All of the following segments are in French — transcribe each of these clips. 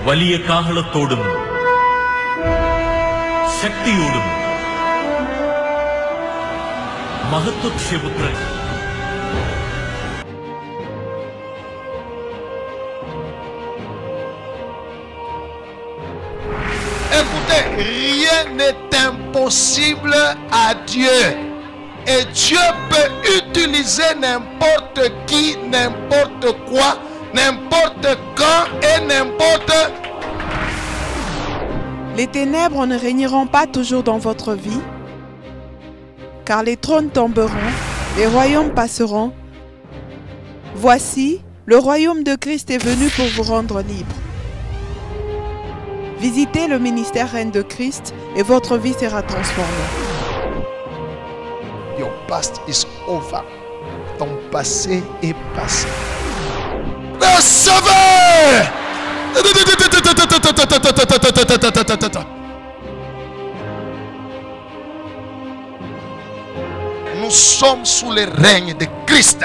വലിയ കാഹളത്തോടും ശക്തിയോടും മഹത്വക്ഷേപുത്രൻ Écoutez, rien n'est impossible à Dieu. Et Dieu peut utiliser n'importe qui, n'importe quoi, n'importe quand et n'importe. Les ténèbres ne régneront pas toujours dans votre vie, car les trônes tomberont, les royaumes passeront. Voici, le royaume de Christ est venu pour vous rendre libre. Visitez le ministère Reine de Christ et votre vie sera transformée. Your past is over. Ton passé est passé. Recevez! Nous sommes sous le règne de Christ.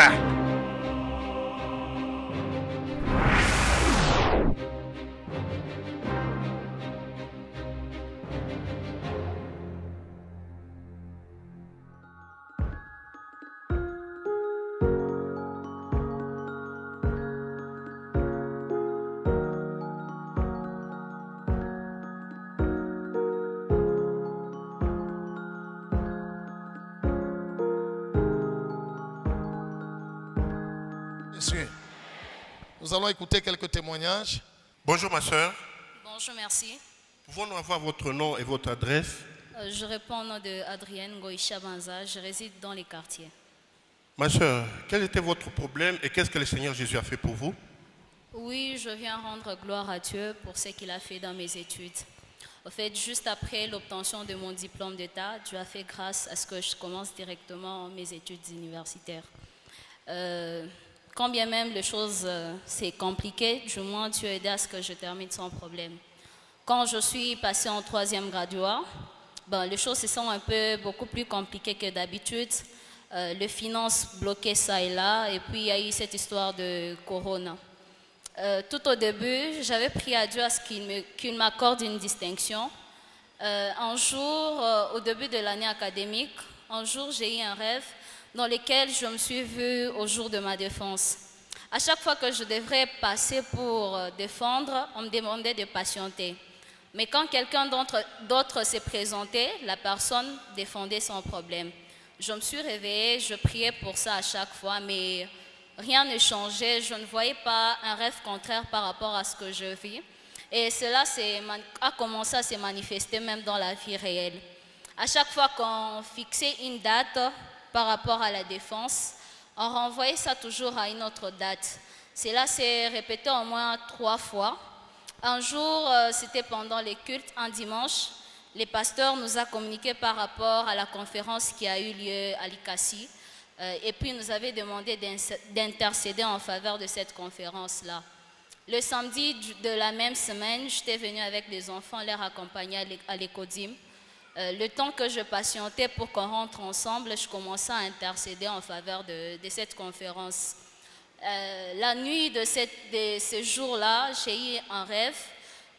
Messieurs, nous allons écouter quelques témoignages. Bonjour ma soeur. Bonjour, merci. Pouvons-nous avoir votre nom et votre adresse? Je réponds au nom de Adrienne Goïcha Banza. Je réside dans les quartiers. Ma soeur, quel était votre problème et qu'est-ce que le Seigneur Jésus a fait pour vous? Oui, je viens rendre gloire à Dieu pour ce qu'il a fait dans mes études. En fait, juste après l'obtention de mon diplôme d'État, Dieu a fait grâce à ce que je commence directement mes études universitaires. Quand bien même les choses c'est compliqué, du moins Dieu a aidé à ce que je termine sans problème. Quand je suis passée en 3e graduat, les choses se sont beaucoup plus compliquées que d'habitude. Les finances bloquaient ça et là, et puis il y a eu cette histoire de Corona. Tout au début, j'avais prié à Dieu à ce qu'il m'accorde une distinction. Un jour, au début de l'année académique, un jour j'ai eu un rêve dans lequel je me suis vue au jour de ma défense. À chaque fois que je devrais passer pour défendre, on me demandait de patienter. Mais quand quelqu'un d'autre s'est présenté, la personne défendait sans problème. Je me suis réveillée, je priais pour ça à chaque fois, mais rien ne changeait. Je ne voyais pas un rêve contraire par rapport à ce que je vis. Et cela a commencé à se manifester même dans la vie réelle. À chaque fois qu'on fixait une date par rapport à la défense, on renvoyait ça toujours à une autre date. Cela s'est répété au moins 3 fois. Un jour, c'était pendant les cultes, un dimanche, les pasteurs nous ont communiqué par rapport à la conférence qui a eu lieu à Likasi. Et puis, nous avaient demandé d'intercéder en faveur de cette conférence-là. Le samedi de la même semaine, j'étais venue avec les enfants, les accompagner à l'Ecodim. Le temps que je patientais pour qu'on rentre ensemble, je commençais à intercéder en faveur de cette conférence. La nuit de ce jour-là, j'ai eu un rêve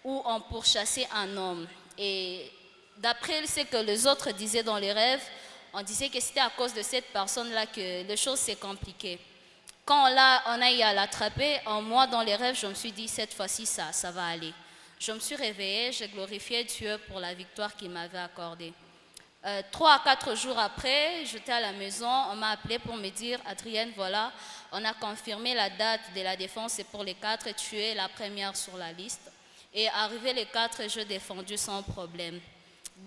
où on pourchassait un homme. Et d'après ce que les autres disaient dans les rêves, on disait que c'était à cause de cette personne-là que les choses s'est compliquées. Quand on a eu à l'attraper, moi dans les rêves, je me suis dit cette fois-ci ça va aller. Je me suis réveillée, j'ai glorifié Dieu pour la victoire qu'il m'avait accordée. 3 à 4 jours après, j'étais à la maison, on m'a appelé pour me dire « Adrienne, voilà, on a confirmé la date de la défense, c'est pour les 4 et tu es la première sur la liste. » Et arrivé les 4, je défendu sans problème.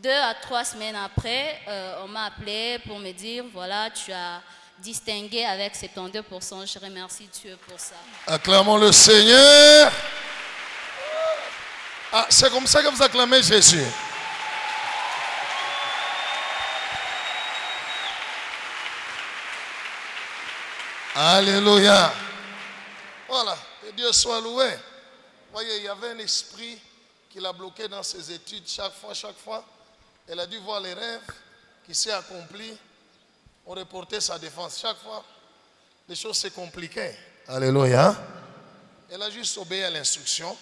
2 à 3 semaines après, on m'a appelé pour me dire « Voilà, tu as distingué avec 72%, je remercie Dieu pour ça. » Acclamons le Seigneur. Ah, c'est comme ça que vous acclamez Jésus. Alléluia. Voilà, que Dieu soit loué. Vous voyez, il y avait un esprit qui l'a bloqué dans ses études chaque fois. Elle a dû voir les rêves qui s'est accompli. On reportait sa défense. Chaque fois, les choses se compliquaient. Alléluia. Elle a juste obéi à l'instruction.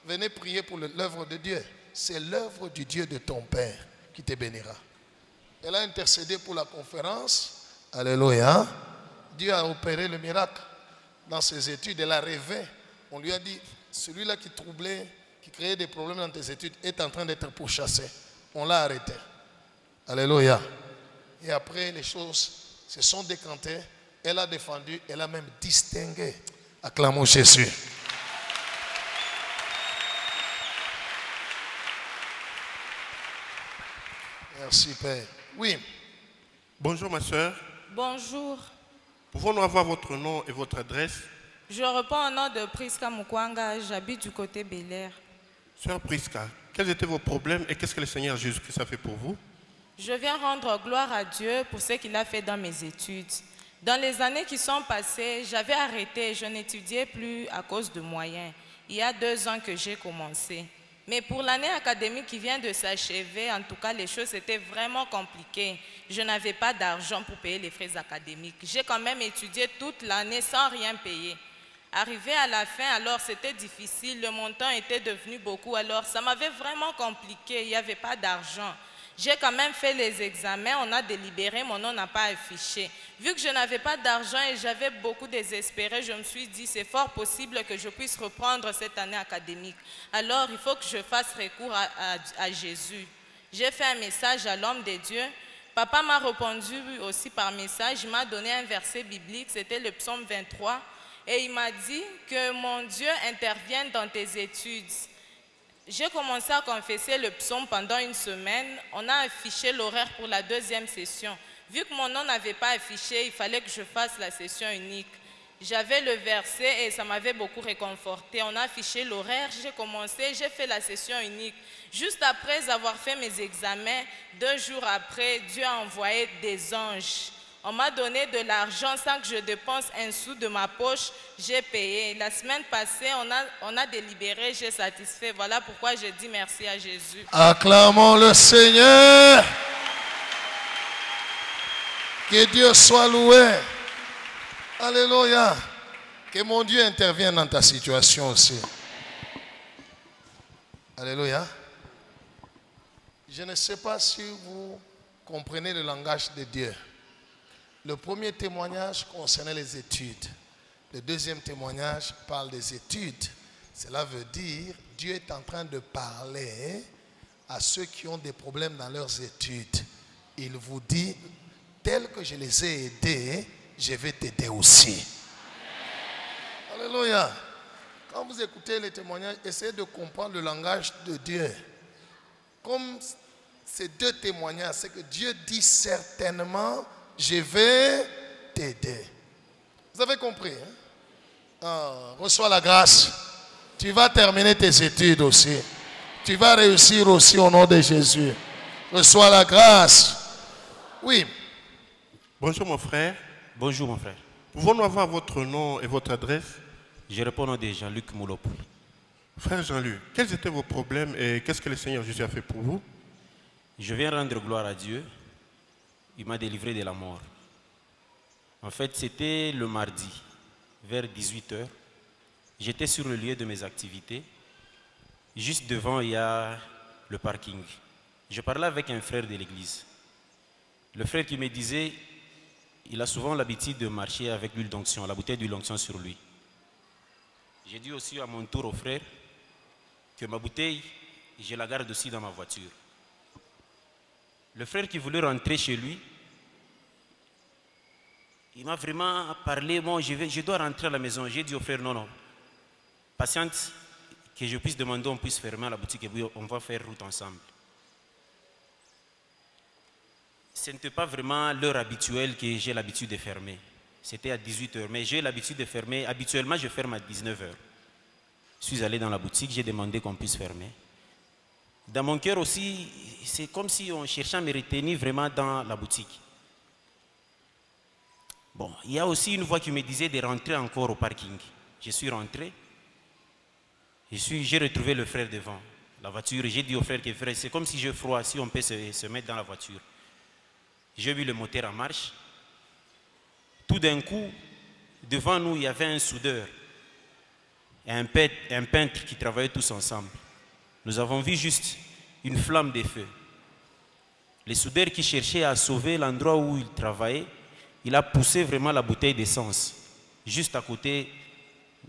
venez prier pour l'œuvre de Dieu. C'est l'œuvre du Dieu de ton Père qui te bénira. Elle a intercédé pour la conférence. Alléluia. Dieu a opéré le miracle. Dans ses études, elle a rêvé. On lui a dit, celui-là qui troublait, qui créait des problèmes dans tes études, est en train d'être pourchassé. On l'a arrêté. Alléluia. Et après, les choses se sont décantées. Elle a défendu, elle a même distingué. Acclamons Jésus. Merci Père. Oui. Bonjour ma soeur. Bonjour. Pouvons-nous avoir votre nom et votre adresse? Je réponds au nom de Priska Mukwanga, j'habite du côté Bel-Air. Sœur Priska, quels étaient vos problèmes et qu'est-ce que le Seigneur Jésus-Christ a fait pour vous? Je viens rendre gloire à Dieu pour ce qu'il a fait dans mes études. Dans les années qui sont passées, j'avais arrêté, je n'étudiais plus à cause de moyens. Il y a 2 ans que j'ai commencé. Mais pour l'année académique qui vient de s'achever, en tout cas, les choses étaient vraiment compliquées. Je n'avais pas d'argent pour payer les frais académiques. J'ai quand même étudié toute l'année sans rien payer. Arrivé à la fin, alors c'était difficile, le montant était devenu beaucoup, alors ça m'avait vraiment compliqué, il n'y avait pas d'argent. J'ai quand même fait les examens, on a délibéré, mon nom n'a pas affiché. Vu que je n'avais pas d'argent et j'avais beaucoup désespéré, je me suis dit c'est fort possible que je puisse reprendre cette année académique. Alors il faut que je fasse recours à Jésus. J'ai fait un message à l'homme de Dieu. Papa m'a répondu aussi par message, il m'a donné un verset biblique, c'était le psaume 23. Et il m'a dit que mon Dieu intervienne dans tes études. J'ai commencé à confesser le psaume pendant 1 semaine. On a affiché l'horaire pour la 2e session. Vu que mon nom n'avait pas affiché, il fallait que je fasse la session unique. J'avais le verset et ça m'avait beaucoup réconforté. On a affiché l'horaire, j'ai commencé, j'ai fait la session unique. Juste après avoir fait mes examens, 2 jours après, Dieu a envoyé des anges. On m'a donné de l'argent sans que je dépense un sou de ma poche, j'ai payé. La semaine passée, on a délibéré, j'ai satisfait. Voilà pourquoi je dis merci à Jésus. Acclamons le Seigneur. Que Dieu soit loué. Alléluia. Que mon Dieu intervienne dans ta situation aussi. Alléluia. Je ne sais pas si vous comprenez le langage de Dieu. Le premier témoignage concernait les études. Le deuxième témoignage parle des études. Cela veut dire Dieu est en train de parler à ceux qui ont des problèmes dans leurs études. Il vous dit, tel que je les ai aidés, je vais t'aider aussi. Alléluia. Quand vous écoutez les témoignages, essayez de comprendre le langage de Dieu. Comme ces 2 témoignages, c'est que Dieu dit certainement, je vais t'aider. Vous avez compris, hein? Reçois la grâce. Tu vas terminer tes études aussi. Tu vas réussir aussi au nom de Jésus. Reçois la grâce. Oui. Bonjour mon frère. Bonjour mon frère. Pouvons-nous avoir votre nom et votre adresse? Je réponds au nom de Jean-Luc Moulopou. Frère Jean-Luc, quels étaient vos problèmes et qu'est-ce que le Seigneur Jésus a fait pour vous? Je viens rendre gloire à Dieu. Il m'a délivré de la mort. En fait, c'était le mardi, vers 18 h. J'étais sur le lieu de mes activités. Juste devant, il y a le parking. Je parlais avec un frère de l'église. Le frère qui me disait, il a souvent l'habitude de marcher avec l'huile d'onction, la bouteille d'huile d'onction sur lui. J'ai dit aussi à mon tour au frère que ma bouteille, je la garde aussi dans ma voiture. Le frère qui voulait rentrer chez lui, il m'a vraiment parlé, moi je dois rentrer à la maison. J'ai dit au frère, non, patiente, que je puisse demander, on puisse fermer la boutique et puis on va faire route ensemble. Ce n'était pas vraiment l'heure habituelle que j'ai l'habitude de fermer. C'était à 18 h, mais j'ai l'habitude de fermer. Habituellement, je ferme à 19 h. Je suis allé dans la boutique, j'ai demandé qu'on puisse fermer. Dans mon cœur aussi, c'est comme si on cherchait à me retenir vraiment dans la boutique. Bon, il y a aussi une voix qui me disait de rentrer encore au parking. Je suis rentré. J'ai retrouvé le frère devant la voiture. J'ai dit au frère que frère, c'est comme si j'ai froid, si on peut se mettre dans la voiture. J'ai vu le moteur en marche. Tout d'un coup, devant nous, il y avait un soudeur. et un peintre qui travaillaient tous ensemble. Nous avons vu juste une flamme de feu. Le soudeur qui cherchait à sauver l'endroit où il travaillait, il a poussé vraiment la bouteille d'essence juste à côté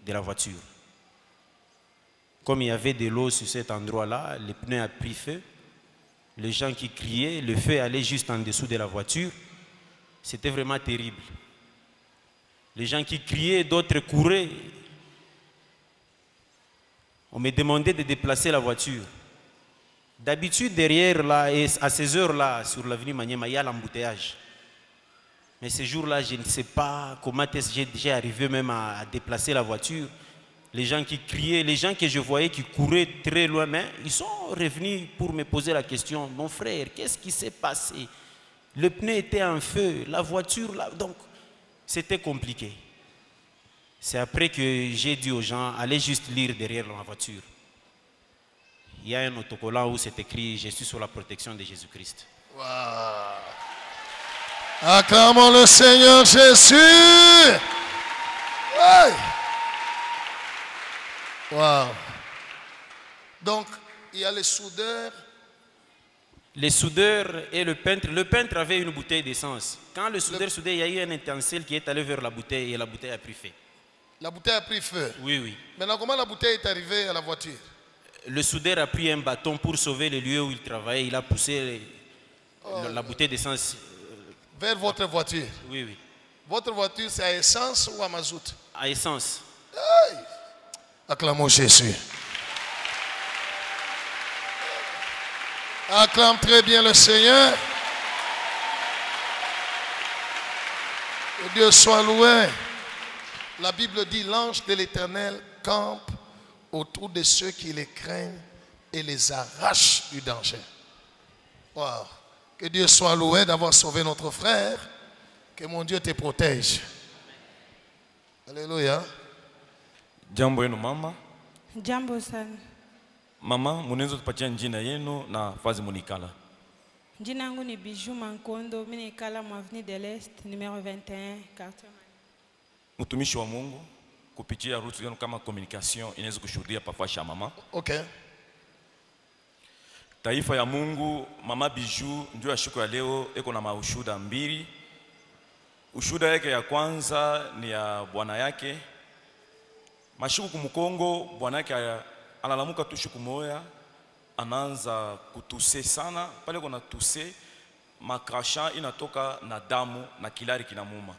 de la voiture. Comme il y avait de l'eau sur cet endroit-là, le pneu a pris feu. Les gens qui criaient, le feu allait juste en dessous de la voiture. C'était vraiment terrible. Les gens qui criaient, d'autres couraient. On me demandait de déplacer la voiture. D'habitude, derrière là, et à ces heures-là, sur l'avenue Maniema, il y a l'embouteillage. Mais ce jour-là, je ne sais pas comment j'ai arrivé même à déplacer la voiture. Les gens qui criaient, les gens que je voyais qui couraient très loin, mais ils sont revenus pour me poser la question. Mon frère, qu'est-ce qui s'est passé? Le pneu était en feu, la voiture, là, donc c'était compliqué. C'est après que j'ai dit aux gens, allez juste lire derrière la voiture. Il y a un autocollant où c'est écrit, je suis sous la protection de Jésus-Christ. Wow. Acclamons le Seigneur Jésus. Hey. Wow. Donc, il y a les soudeurs. Les soudeurs et le peintre. Le peintre avait une bouteille d'essence. Quand le soudeur soudait, il y a eu un étincelle qui est allé vers la bouteille et la bouteille a pris feu. La bouteille a pris feu? Oui, oui. Maintenant, comment la bouteille est arrivée à la voiture? Le soudeur a pris un bâton pour sauver le lieu où il travaillait. Il a poussé la bouteille d'essence vers votre voiture? Oui, oui. Votre voiture, c'est à essence ou à mazout? À essence. Hey. Acclamons Jésus. Acclame très bien le Seigneur. Que Dieu soit loué. La Bible dit, l'ange de l'Éternel campe autour de ceux qui les craignent et les arrache du danger. Wow. Que Dieu soit loué d'avoir sauvé notre frère. Que mon Dieu te protège. Alléluia. Jambo yenu mama. Jambo sana. Mama, munaweza tupatia jina yenu na fazi munikala? Jina yangu ni Bijou Mankondo, mimi nikala mu Avenue de l'Est, numéro 21, quartier. Mtumishi wa Mungu kupitia rutu yenu kama communication inaweza kushuhudia pafasha mama. Okay. Taifa ya Mungu, mama Bijou ndio ya siku ya leo eko na maushuda mbili. Ushuda yake ya kwanza ni ya bwana yake. Mashiku kumukongo, bwana yake analamuka tu siku moja, anaanza kutuse sana, pale kuna tuse, makrasha inatoka na damu na kilari kinamuma.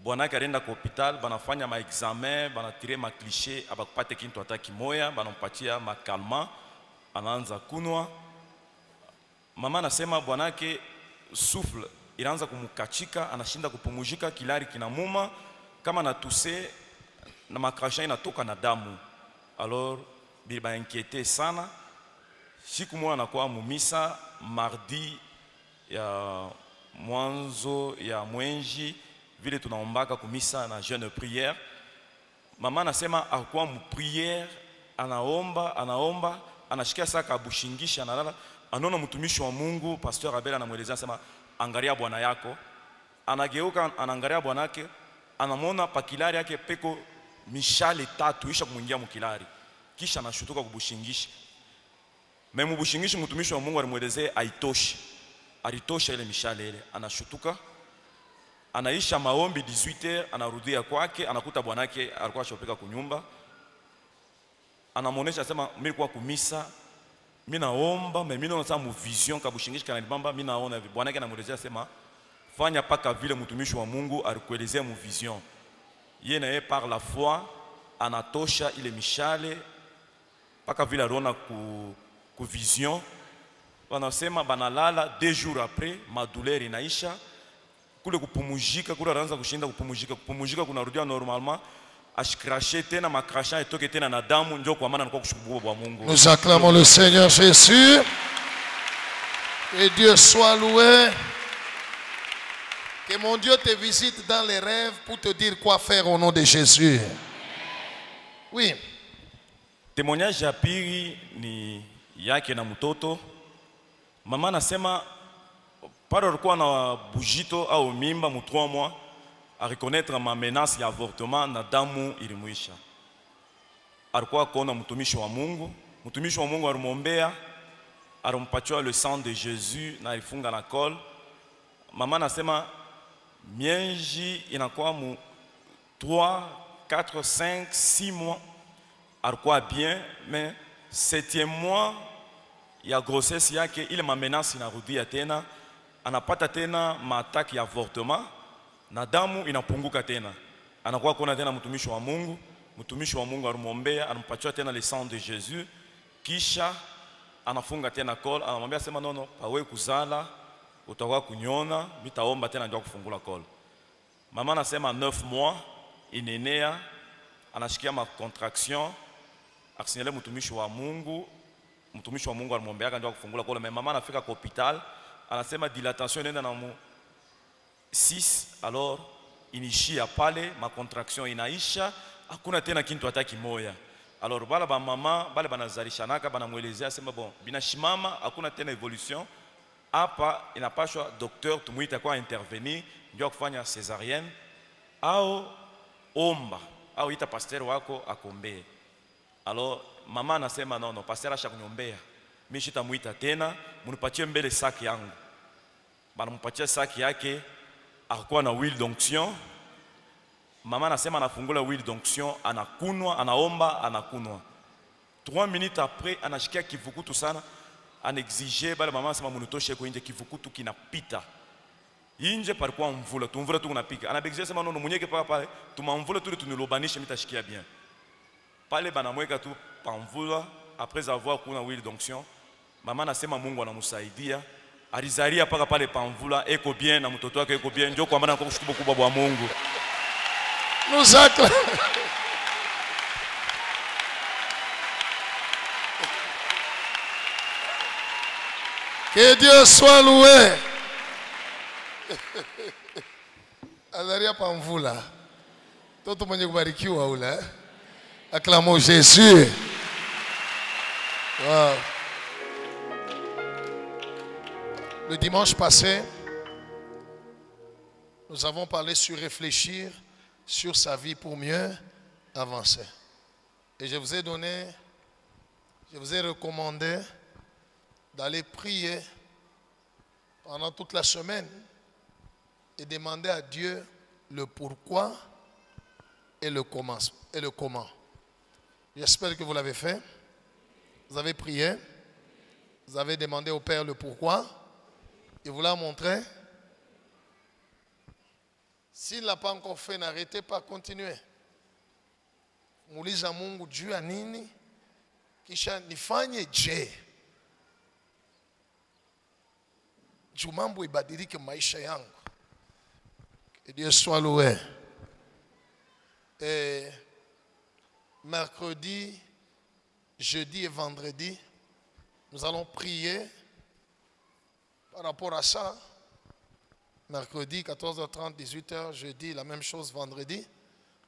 Bwana yake alienda kwa hospital, banafanya ma examen, banatire ma cliché, abakupate kintu hata kimoya, banampatia makalma, anaanza kunwa. Mama anasema bwana yake souffle inaanza kumukachika, anashinda kupumujika, kilari kinamuma, kama na tuse na makrasha inatoka na damu. Alors biba inquiété sana. Siku moja anakuwa mumisa mardi ya mwanzo ya mwenji vile tunaombaka kumisa na jeune prière. Mama anasema akuwa mu prière, anaomba, anashikia saka bushingisha analala. Anaona mtumishi wa Mungu Pasteur Abel anamuelezea sema angalia bwana yako. Anageuka anaangalia bwana yake, anamwona pakilari yake peko mishale tatu isha kumwingia mukilari. Kisha anashutuka kubushingisha. Memu bushingisha mtumishi wa Mungu alimuelezea aitoshi. Alitosha ile mishale ile, anashutuka. Anaisha maombi 18h, anarudia kwake, anakuta bwanake alikuwa ashopeka kunyumba. Anamuonesha sema mimi nilikuwa kumisa, mimi naomba, mimi naona samu vision kabushingisha kananibamba, mimi naona hivi. Bwanake anamuelezea sema fanya paka vile mtumishi wa Mungu alikuelezea mu vision. Yeye na yeye par la foi anatosha ile mishale paka vile aliona ku vision. Wanasema banalala 2 jours après madouleur inaisha. Kule kupumujika, kule anaanza kushinda kupumujika kunarudia normalement, ashkrashe tena makrasha itoke tena na damu, ndio kwa maana anakuwa kushukuru kwa Mungu. Nous acclamons le Seigneur Jésus. Que Dieu soit loué. Que mon Dieu te visite dans les rêves pour te dire quoi faire au nom de Jésus. Oui. Témoignage ya pili ni yake na mtoto. Mama anasema pale alikuwa na bujito au mimba mu 3 mois, reconnaître ma menace ya avortement na damu ilimwisha. Alikuwa kona mtumishi wa Mungu. Mtumishi wa Mungu alimwombea, alimpatia le sang de Jésus na alifunga na col. Mama nasema mienji inakuwa mu 3, 4, 5, 6 mois. Alikuwa bien, mais 7e mois ya grossesse yake ile mamenasi inarudia tena, anapata tena maataki ya avortement na damu inapunguka tena. Anakuwa kuna tena mtumishi wa Mungu. Mtumishi wa Mungu alimwombea, alimpatia tena le sang de Jésus, kisha anafunga tena col, anamwambia sema nono, pawe kuzala utakuwa kunyona, mitaomba tena ndio kufungula col. Mama anasema 9 mois inenea, anashikia ma contraction, akisinele mtumishi wa Mungu. Mtumishi wa Mungu alimwambia ndio kufungula col, mais mama anafika kwa hospital, anasema dilatation inaenda na mu 6, alors inishia pale, ma contraction inaisha, hakuna tena kintu hata kimoya. Alors bala ba mama bale banazalishanaka banamuelezea sema bon binashimama, hakuna tena evolution hapa, inapashwa docteur tumuita kwa intervenir ndio kufanya césarienne au omba au ita pasteur wako akombee. Alors mama anasema non, pasteur acha kunyombea, mimi shitamuita tena, munipatie mbele saki yangu. Banampatia saki yake, akakuwa na huile d'onction. Mama anasema anafungula huile d'onction, anakunwa, anaomba, anakunwa. 3 minutes après anashikia kivukutu sana, anexige bale mama anasema munitoshe kwa nje, kivukutu kinapita. Inje palikuwa mvula, tumvula tu kunapika. Anabexige sema nono munyeke paka pale, tumamvula tu tunilobanishe mitashikia bien. Pale banamweka tu pamvula, après avoir kuna huile d'onction, mama anasema Mungu anamusaidia. Alizalia paka pale pamvula, eko bien na mtoto wake eko bien, ndio kwa maana kwa kushukuru kubwa kwa Mungu. Nous acclamons. Que Dieu soit loué. Azaria pamvula. Toto mwenye kubarikiwa ule. Acclamons Jésus. Wow. Le dimanche passé, nous avons parlé sur réfléchir sur sa vie pour mieux avancer. Et je vous ai recommandé d'aller prier pendant toute la semaine et demander à Dieu le pourquoi et le comment. J'espère que vous l'avez fait. Vous avez prié. Vous avez demandé au Père le pourquoi. Il vous l'a montré. S'il ne l'a pas encore fait, n'arrêtez pas, continuez. Muuliza Mungu juu ya nini, kisha nifanye je. Juu mambo ibadilike maisha yangu. Que Dieu soit loué. Et mercredi, jeudi et vendredi, nous allons prier par rapport à ça. Mercredi, 14h30, 18h, jeudi, la même chose, vendredi.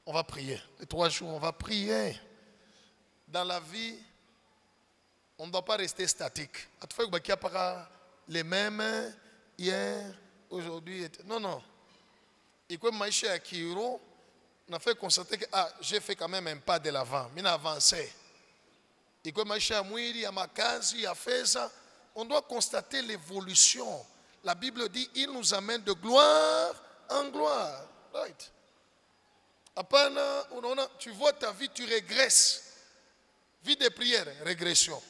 On va prier. Les 3 jours, on va prier. Dans la vie, on ne doit pas rester statique. Les mêmes hier, aujourd'hui. Non, non. Et comme Maïcha à Kiro, on a fait constater que j'ai fait quand même un pas de l'avant. Mais on a avancé. Et comme Maïcha à Mouiri, à Makazi, à Feza, on doit constater l'évolution. La Bible dit, il nous amène de gloire en gloire. Right. Tu vois ta vie, tu régresses. Vie de prière, régression.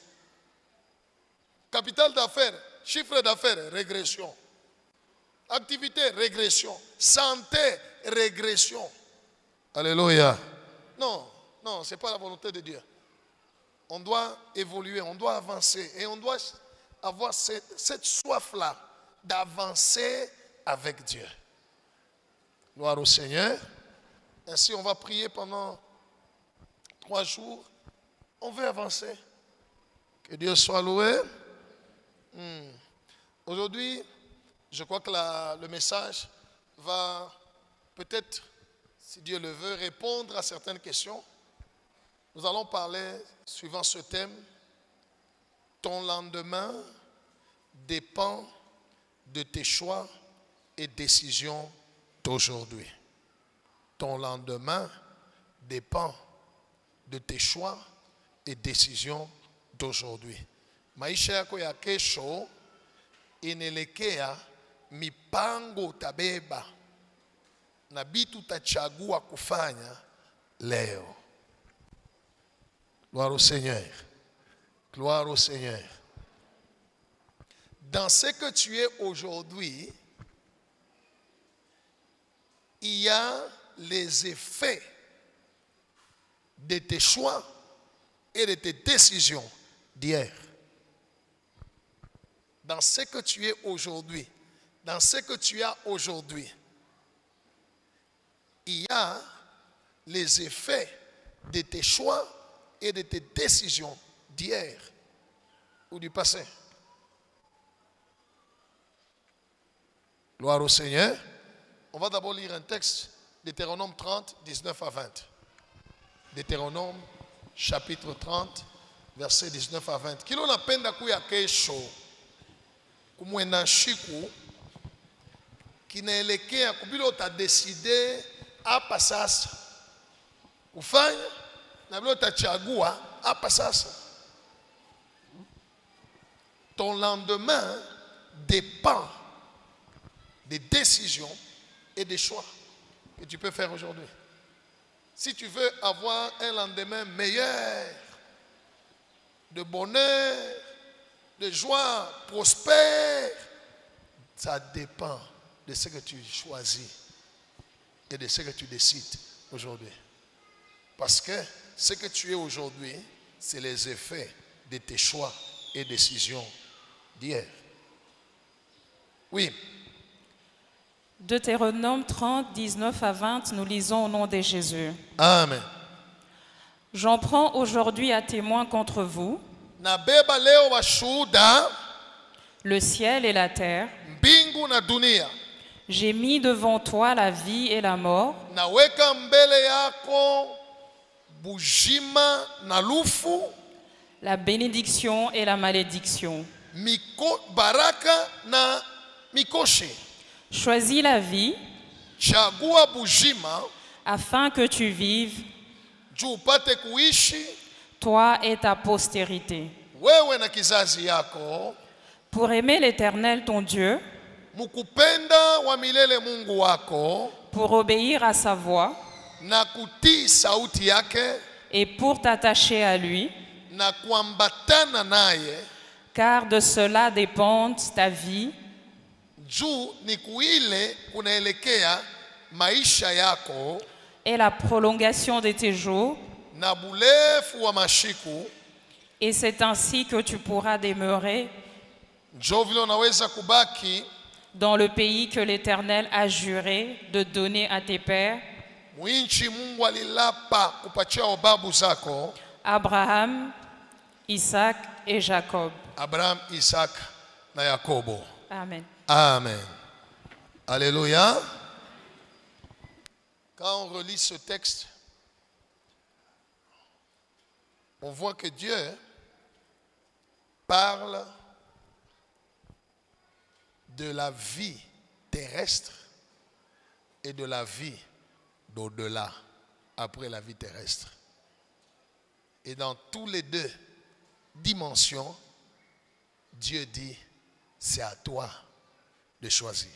Capital d'affaires, chiffre d'affaires, régression. Activité, régression. Santé, régression. Alléluia. Non, non, ce n'est pas la volonté de Dieu. On doit évoluer, on doit avancer. Et on doit avoir cette soif-là d'avancer avec Dieu. Gloire au Seigneur. Ainsi, on va prier pendant 3 jours. On veut avancer. Que Dieu soit loué. Aujourd'hui, je crois que le message va peut-être, si Dieu le veut, répondre à certaines questions. Nous allons parler, suivant ce thème, ton lendemain dépend de tes choix et décisions d'aujourd'hui. ton lendemain dépend de tes choix et décisions d'aujourd'hui. Maisha yako ya kesho inaelekea mipango utabeba na vitu utachagua kufanya leo. Gloire au Seigneur. Gloire au Seigneur. Dans ce que tu es aujourd'hui, il y a les effets de tes choix et de tes décisions d'hier. Dans ce que tu es aujourd'hui, dans ce que tu as aujourd'hui, il y a les effets de tes choix et de tes décisions d'hier ou du passé. Gloire au Seigneur. On va d'abord lire un texte, Deutéronome 30, 19 à 20. Deutéronome, chapitre 30, verset 19 à 20. Kilo napenda kuya kesho kumwenda shiku kinaelekea kubilo utadeside hapa sasa kufanya na bilo utachagua hapa sasa. Ton lendemain dépend des décisions et des choix que tu peux faire aujourd'hui. Si tu veux avoir un lendemain meilleur, de bonheur, de joie, prospère, ça dépend de ce que tu choisis et de ce que tu décides aujourd'hui. Parce que ce que tu es aujourd'hui, c'est les effets de tes choix et décisions d'hier. Oui. Deutéronome 30, 19 à 20, nous lisons au nom de Jésus. Amen. J'en prends aujourd'hui à témoin contre vous Nabeba leo washuhuda le ciel et la terre. Mbingu na dunia. J'ai mis devant toi la vie et la mort, Naweka mbele yako bujima na lufu, la bénédiction et la malédiction. baraka na mikoshi. Choisis la vie Chagua bujima afin que tu vives, juu upate kuishi toi et ta postérité. wewe na kizazi yako, pour aimer l'Éternel ton Dieu, mukupenda wa milele Mungu wako, pour obéir à sa voix na kutii sauti yake, et pour t'attacher à lui, na kuambatana naye, car de cela dépend ta vie juu ni kuile kunaelekea maisha yako et la prolongation de tes jours, na burefu wa mashiku. Et c'est ainsi que tu pourras demeurer Njo vile unaweza kubaki dans le pays que l'Éternel a juré de donner à tes pères, mwinchi Mungu alilapa kupatia wababu zako, Abraham, Isaac et Jacob. Abraham, Isaac na Yakobo. Amen. Amen. Alléluia. Quand on relit ce texte, on voit que Dieu parle de la vie terrestre et de la vie d'au-delà, après la vie terrestre. Et dans tous les deux dimensions, Dieu dit, c'est à toi de choisir.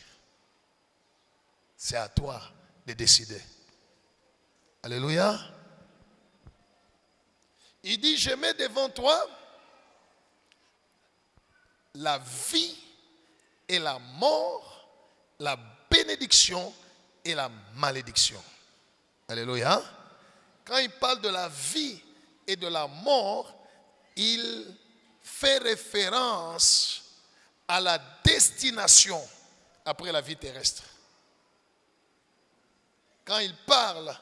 C'est à toi de décider. Alléluia. Il dit, je mets devant toi la vie et la mort, la bénédiction et la malédiction. Alléluia. Quand il parle de la vie et de la mort, il fait référence à la destination après la vie terrestre. Quand il parle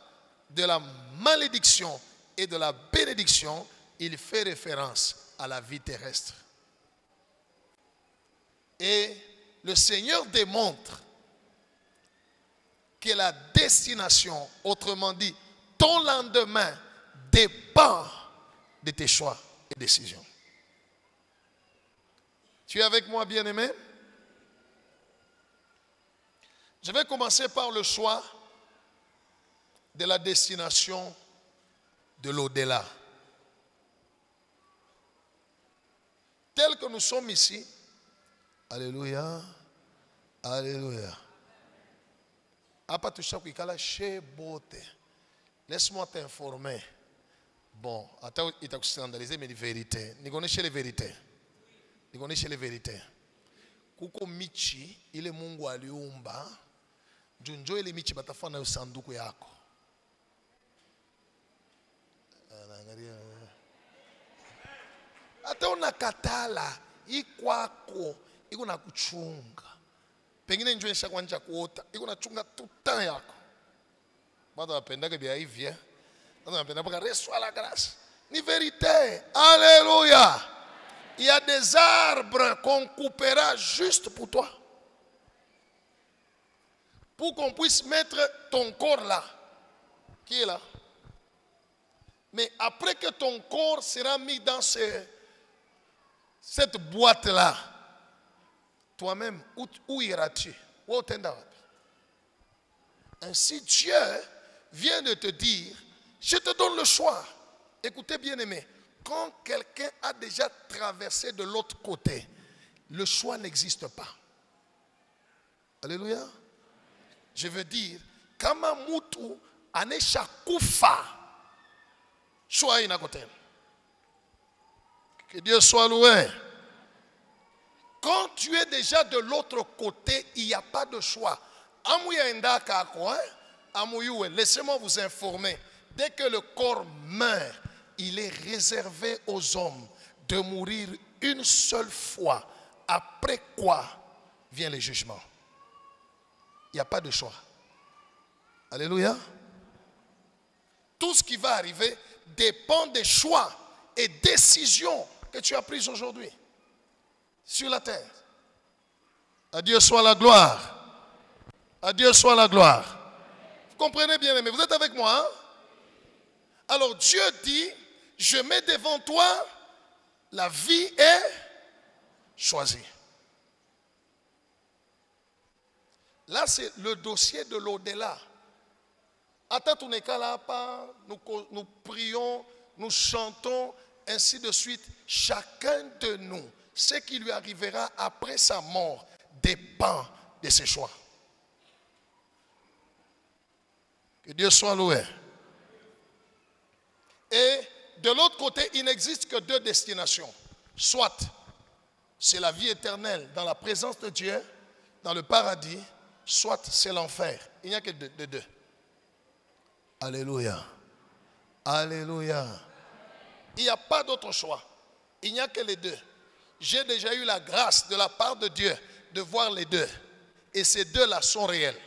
de la malédiction et de la bénédiction, il fait référence à la vie terrestre. Et le Seigneur démontre que la destination, autrement dit, ton lendemain dépend de tes choix et décisions. Tu es avec moi, bien-aimé? Je vais commencer par le choix de la destination de l'au-delà. Tel que nous sommes ici, alléluia, alléluia. Laisse-moi t'informer. Bon, attends, il t'a scandalisé, mais les vérités. Vous connaissez les vérités. Vous connaissez les vérités. Kuko michi, ile Mungu aliumba. Junjo ile michi batafana sanduku yako. Hata unakatala ikwako iko na kuchunga. Pengine njoo nisha kwanja kuota iko na chunga tuta yako. Bado napendaka bia hivi eh. Bado napenda paka reçoit la grâce. Ni vérité. Alléluia. Il y a des arbres qu'on coupera juste pour toi. Pour qu'on puisse mettre ton corps là. Qui est là? Mais après que ton corps sera mis dans cette boîte-là, toi-même, où iras-tu? Ainsi, Dieu vient de te dire, je te donne le choix. Écoutez bien aimé, quand quelqu'un a déjà traversé de l'autre côté, le choix n'existe pas. Alléluia. Je veux dire, kama mutu anesha kufa, choix inakote. Que Dieu soit loué. Quand tu es déjà de l'autre côté, il n'y a pas de choix. Laissez-moi vous informer. Dès que le corps meurt, il est réservé aux hommes de mourir une seule fois. Après quoi vient le jugement. Il n'y a pas de choix. Alléluia. Tout ce qui va arriver dépend des choix et décisions que tu as prises aujourd'hui sur la terre. À Dieu soit la gloire. À Dieu soit la gloire. Vous comprenez bien, mais vous êtes avec moi, hein? Alors Dieu dit, je mets devant toi la vie est choisie. Là, c'est le dossier de l'au-delà. Nous prions, nous chantons, ainsi de suite. Chacun de nous, ce qui lui arrivera après sa mort dépend de ses choix. Que Dieu soit loué. Et de l'autre côté, il n'existe que deux destinations. Soit c'est la vie éternelle dans la présence de Dieu, dans le paradis, soit c'est l'enfer. Il n'y a que deux. Alléluia. Alléluia. Il n'y a pas d'autre choix. Il n'y a que les deux. J'ai déjà eu la grâce de la part de Dieu de voir les deux. Et ces deux-là sont réels.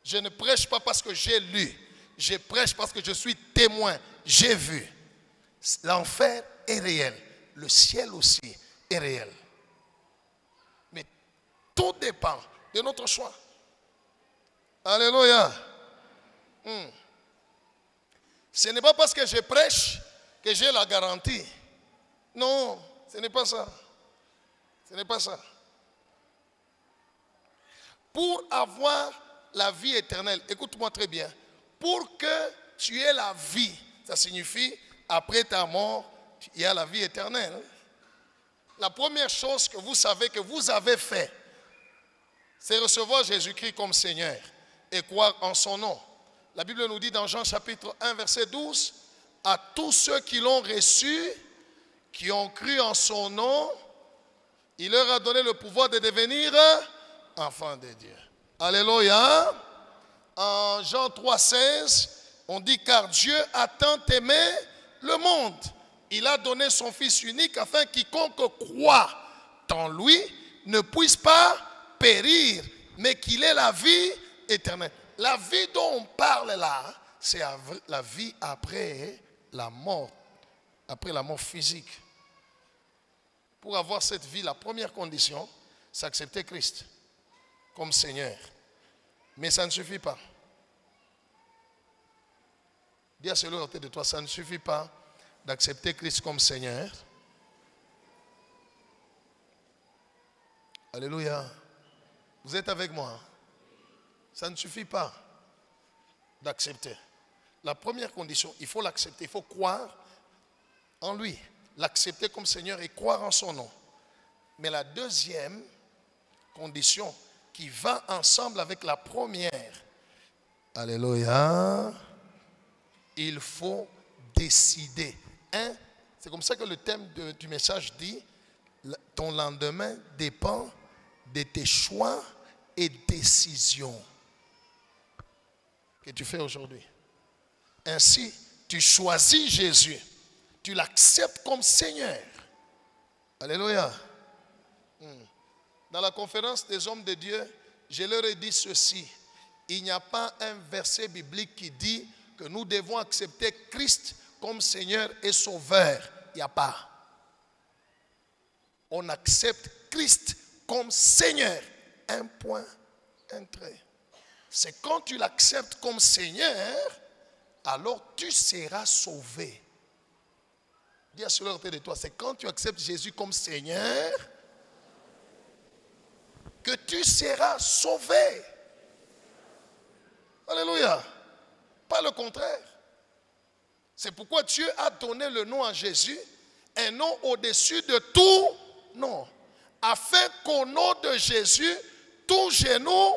Je ne prêche pas parce que j'ai lu. Je prêche parce que je suis témoin. J'ai vu. L'enfer est réel. Le ciel aussi est réel. Mais tout dépend de notre choix. Alléluia. Ce n'est pas parce que je prêche que j'ai la garantie. Non, ce n'est pas ça. Ce n'est pas ça. Pour avoir la vie éternelle, écoute-moi très bien, pour que tu aies la vie, ça signifie, après ta mort, il y a la vie éternelle. La première chose que vous savez que vous avez fait, c'est recevoir Jésus-Christ comme Seigneur et croire en son nom. La Bible nous dit dans Jean chapitre 1, verset 12, à tous ceux qui l'ont reçu, qui ont cru en son nom, il leur a donné le pouvoir de devenir enfants de Dieu. Alléluia. En Jean 3, 16, on dit car Dieu a tant aimé le monde. Il a donné son Fils unique afin quiconque croit en lui ne puisse pas périr, mais qu'il ait la vie éternelle. La vie dont on parle là, c'est la vie après la mort physique. Pour avoir cette vie, la première condition, c'est accepter Christ comme Seigneur. Mais ça ne suffit pas. Dis à celui à côté de toi, ça ne suffit pas d'accepter Christ comme Seigneur. Alléluia. Vous êtes avec moi? Ça ne suffit pas. d'accepter. La première condition, il faut l'accepter, il faut croire en lui, l'accepter comme Seigneur et croire en son nom. Mais la deuxième condition qui va ensemble avec la première, alléluia, il faut décider. Hein? C'est comme ça que le thème du message dit, ton lendemain dépend de tes choix et décisions que tu fais aujourd'hui. Ainsi, tu choisis Jésus, tu l'acceptes comme Seigneur. Alléluia. Dans la conférence des hommes de Dieu, je leur ai dit ceci. Il n'y a pas un verset biblique qui dit que nous devons accepter Christ comme Seigneur et Sauveur. Il n'y a pas. On accepte Christ comme Seigneur. Un point, un trait. C'est quand tu l'acceptes comme Seigneur, alors tu seras sauvé. Dis à celui à côté de toi, c'est quand tu acceptes Jésus comme Seigneur que tu seras sauvé. Alléluia. Pas le contraire. C'est pourquoi Dieu a donné le nom à Jésus, un nom au-dessus de tout nom, afin qu'au nom de Jésus, tout genou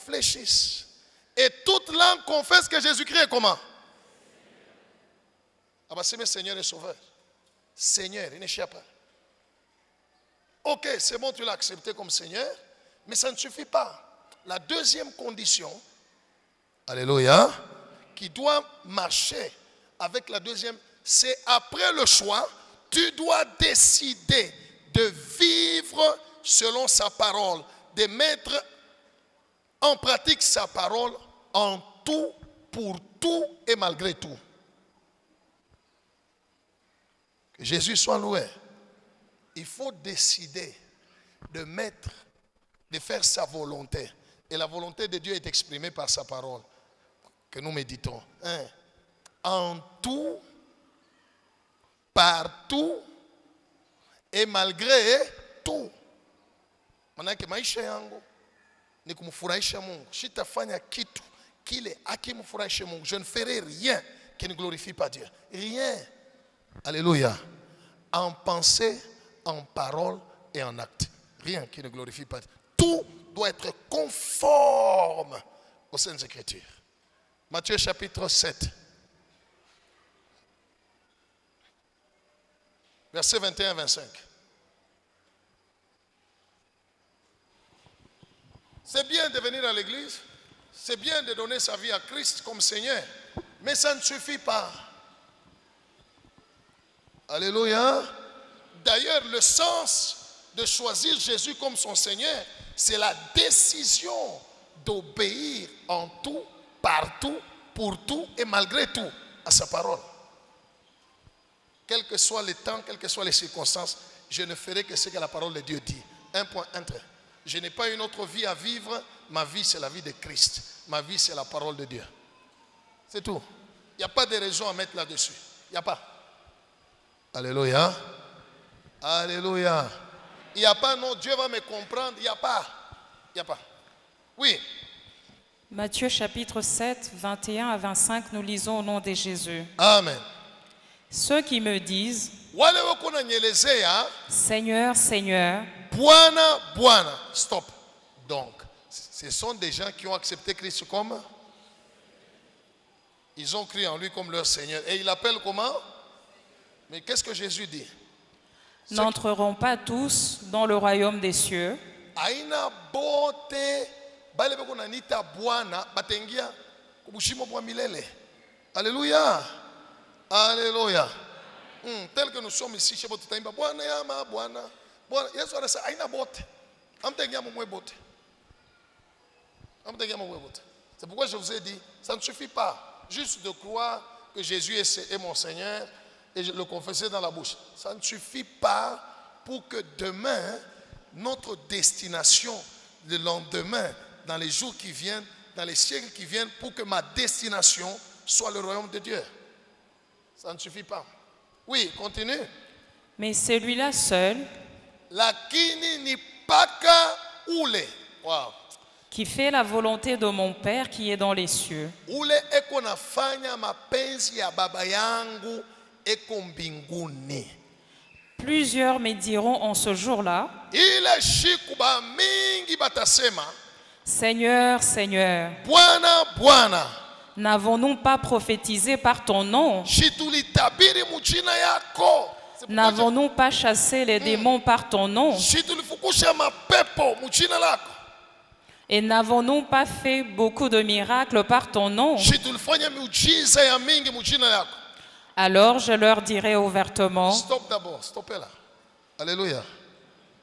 fléchisse. Et toute langue confesse que Jésus-Christ est comment? Ah bah c'est mes Seigneur et Sauveur. Seigneur, il n'échappe pas. Ok, c'est bon, tu l'as accepté comme Seigneur, mais ça ne suffit pas. La deuxième condition, alléluia, qui doit marcher avec la deuxième, c'est après le choix, tu dois décider de vivre selon sa parole, de mettre en pratique sa parole en tout, pour tout et malgré tout. Que Jésus soit loué. Il faut décider de mettre, de faire sa volonté. Et la volonté de Dieu est exprimée par sa parole que nous méditons. Hein? En tout, partout et malgré tout. Manake maisha yangu ni kumfurahisha Mungu. Sitafanya kitu kile akimfurahisha Mungu. Je ne ferai rien qui ne glorifie pas Dieu. Rien. Alléluia. En pensée, en parole et en acte. Rien qui ne glorifie pas Dieu. Tout doit être conforme aux Saintes Écritures. Matthieu chapitre 7. Versets 21-25. C'est bien de venir à l'église, c'est bien de donner sa vie à Christ comme Seigneur, mais ça ne suffit pas. Alléluia. D'ailleurs, le sens de choisir Jésus comme son Seigneur, c'est la décision d'obéir en tout, partout, pour tout et malgré tout à sa parole. Quel que soit le temps, quelles que soient les circonstances, je ne ferai que ce que la parole de Dieu dit. Un point, un trait. Je n'ai pas une autre vie à vivre. Ma vie, c'est la vie de Christ. Ma vie, c'est la parole de Dieu. C'est tout. Il n'y a pas de raison à mettre là-dessus. Il n'y a pas. Alléluia. Alléluia. Il n'y a pas, non, Dieu va me comprendre. Il n'y a pas. Il n'y a pas. Oui. Matthieu chapitre 7, 21 à 25, nous lisons au nom de Jésus. Amen. Ceux qui me disent, Seigneur, Seigneur, Bwana, Bwana. Stop. Donc, ce sont des gens qui ont accepté Christ comme? Ils ont cru en lui comme leur Seigneur. Et il l'appelle comment? Mais qu'est-ce que Jésus dit? N'entreront pas tous dans le royaume des cieux. Aina bote bale beko nanita Bwana batengia kubushimo bwa milele. Alléluia. Alléluia. Tel que nous sommes ici chez votre taimba Bwana yama Bwana. Bwana Yesu anasema aina bote. Amtengia mwe bote. Amtengia mwe bote. C'est pourquoi je vous ai dit, ça ne suffit pas juste de croire que Jésus est mon Seigneur et le confesser dans la bouche. Ça ne suffit pas pour que demain, notre destination, le lendemain, dans les jours qui viennent, dans les siècles qui viennent, pour que ma destination soit le royaume de Dieu. Ça ne suffit pas. Oui, continue. Mais celui-là seul, Lakini ni paka ule. Wow. qui fait la volonté de mon Père qui est dans les cieux. Ule eko nafanya mapenzi ya baba yangu eko mbinguni. Plusieurs me diront en ce jour-là, Ile shiku ba mingi batasema, Seigneur, Seigneur, Bwana, Bwana, n'avons-nous pas prophétisé par ton nom? shitulitabiri mujina yako. N'avons-nous pas chassé les démons par ton nom? Shitulifukusha mapepo mujina lako. Et n'avons-nous pas fait beaucoup de miracles par ton nom? Shitulifanya miujiza ya mingi mujina yako. Alors je leur dirai ouvertement, Stop d'abord, stoppez là. Alléluia.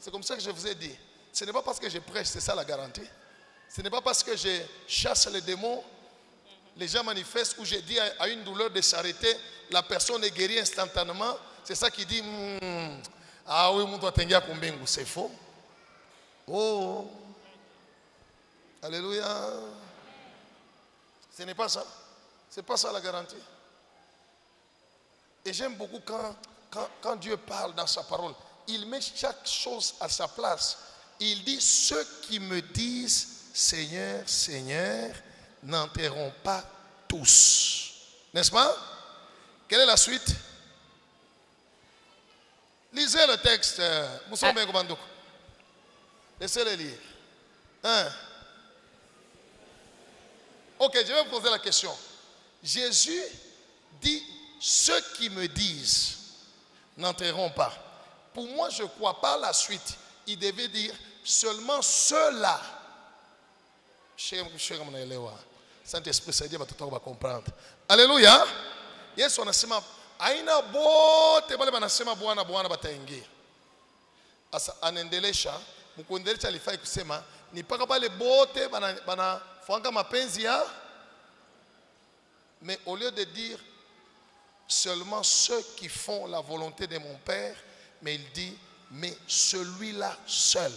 C'est comme ça que je vous ai dit. Ce n'est pas parce que je prêche, c'est ça la garantie. Ce n'est pas parce que je chasse les démons, les gens manifestent, ou je dis à une douleur de s'arrêter, la personne est guérie instantanément. C'est ça qui dit, ah oui, mon doit tenir combien, c'est faux. Oh, alléluia. Ce n'est pas ça. Ce n'est pas ça la garantie. Et j'aime beaucoup quand Dieu parle dans sa parole. Il met chaque chose à sa place. Il dit, ceux qui me disent, Seigneur, Seigneur, n'entreront pas tous. N'est-ce pas? Quelle est la suite? Lisez le texte. Laissez-le lire. Hein? Ok, je vais vous poser la question. Jésus dit, ceux qui me disent n'entreront pas. Pour moi, je ne crois pas la suite. Il devait dire seulement ceux-là. Saint-Esprit, c'est Dieu, on va comprendre. Alléluia. Yesu anasema aina bote bale banasema Bwana Bwana bataingia. Asa anaendelesha, mkuendelesha alifai kusema ni paka pale bote banafanya mapenzi ya. Mais au lieu de dire seulement ceux qui font la volonté de mon Père, mais il dit mais celui-là seul.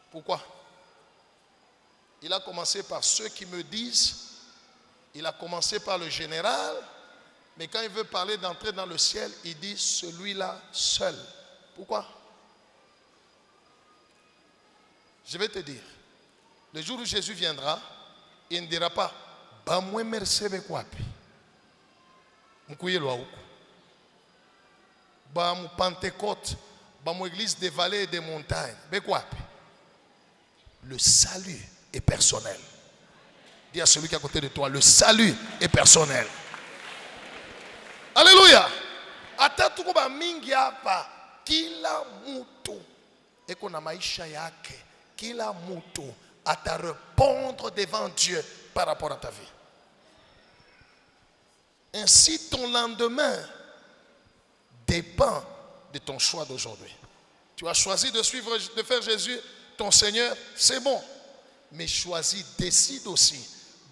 Pourquoi? Il a commencé par ceux qui me disent, il a commencé par le général, mais quand il veut parler d'entrer dans le ciel, il dit celui-là seul. Pourquoi? Je vais te dire, le jour où Jésus viendra, il ne dira pas, ba moi merci bekwapi. Mkouye lo aouko. Ba mu Pentecôte, ba mu église des vallées et des montagnes. Bekwapi. Le salut est personnel. Dis à celui qui est à côté de toi, le salut est personnel. Alléluia. Ata tuko ba mingi hapa, kila mutu eko na maisha yake, kila mutu ata répondre devant Dieu par rapport à ta vie. Ainsi ton lendemain dépend de ton choix d'aujourd'hui. Tu as choisi de suivre, de faire Jésus ton Seigneur, c'est bon. Mais choisis, décide aussi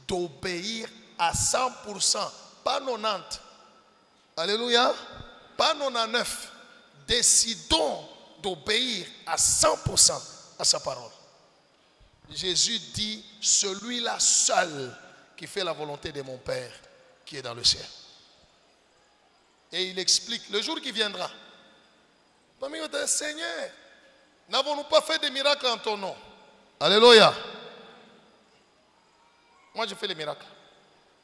d'obéir à 100%, pas 90. Alléluia. Pas 99. Décidons d'obéir à 100% à sa parole. Jésus dit, celui-là seul qui fait la volonté de mon Père qui est dans le ciel. Et il explique, le jour qui viendra, Seigneur, n'avons-nous pas fait des miracles en ton nom? Alléluia. Moi, je fais les miracles.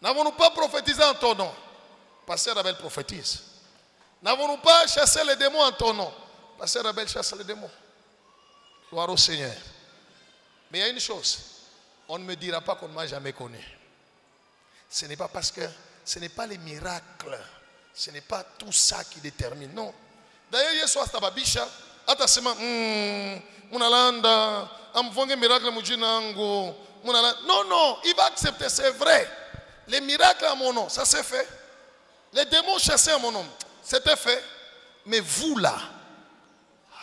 N'avons-nous pas prophétisé en ton nom? Pasteur Abel prophétise. N'avons-nous pas chassé les démons en ton nom? Pasteur Abel chasse les démons. Gloire au Seigneur. Mais il y a une chose, on ne me dira pas qu'on ne m'a jamais connu. Ce n'est pas parce que ce n'est pas les miracles, ce n'est pas tout ça qui détermine, non. D'ailleurs, Yesu astababisha, atasema, munalanda, amfonge miracle mujinango, munalanda. Non, non, il va accepter, c'est vrai. Les miracles à mon nom, ça s'est fait. Les démons chassés à mon nom, c'était fait. Mais vous là,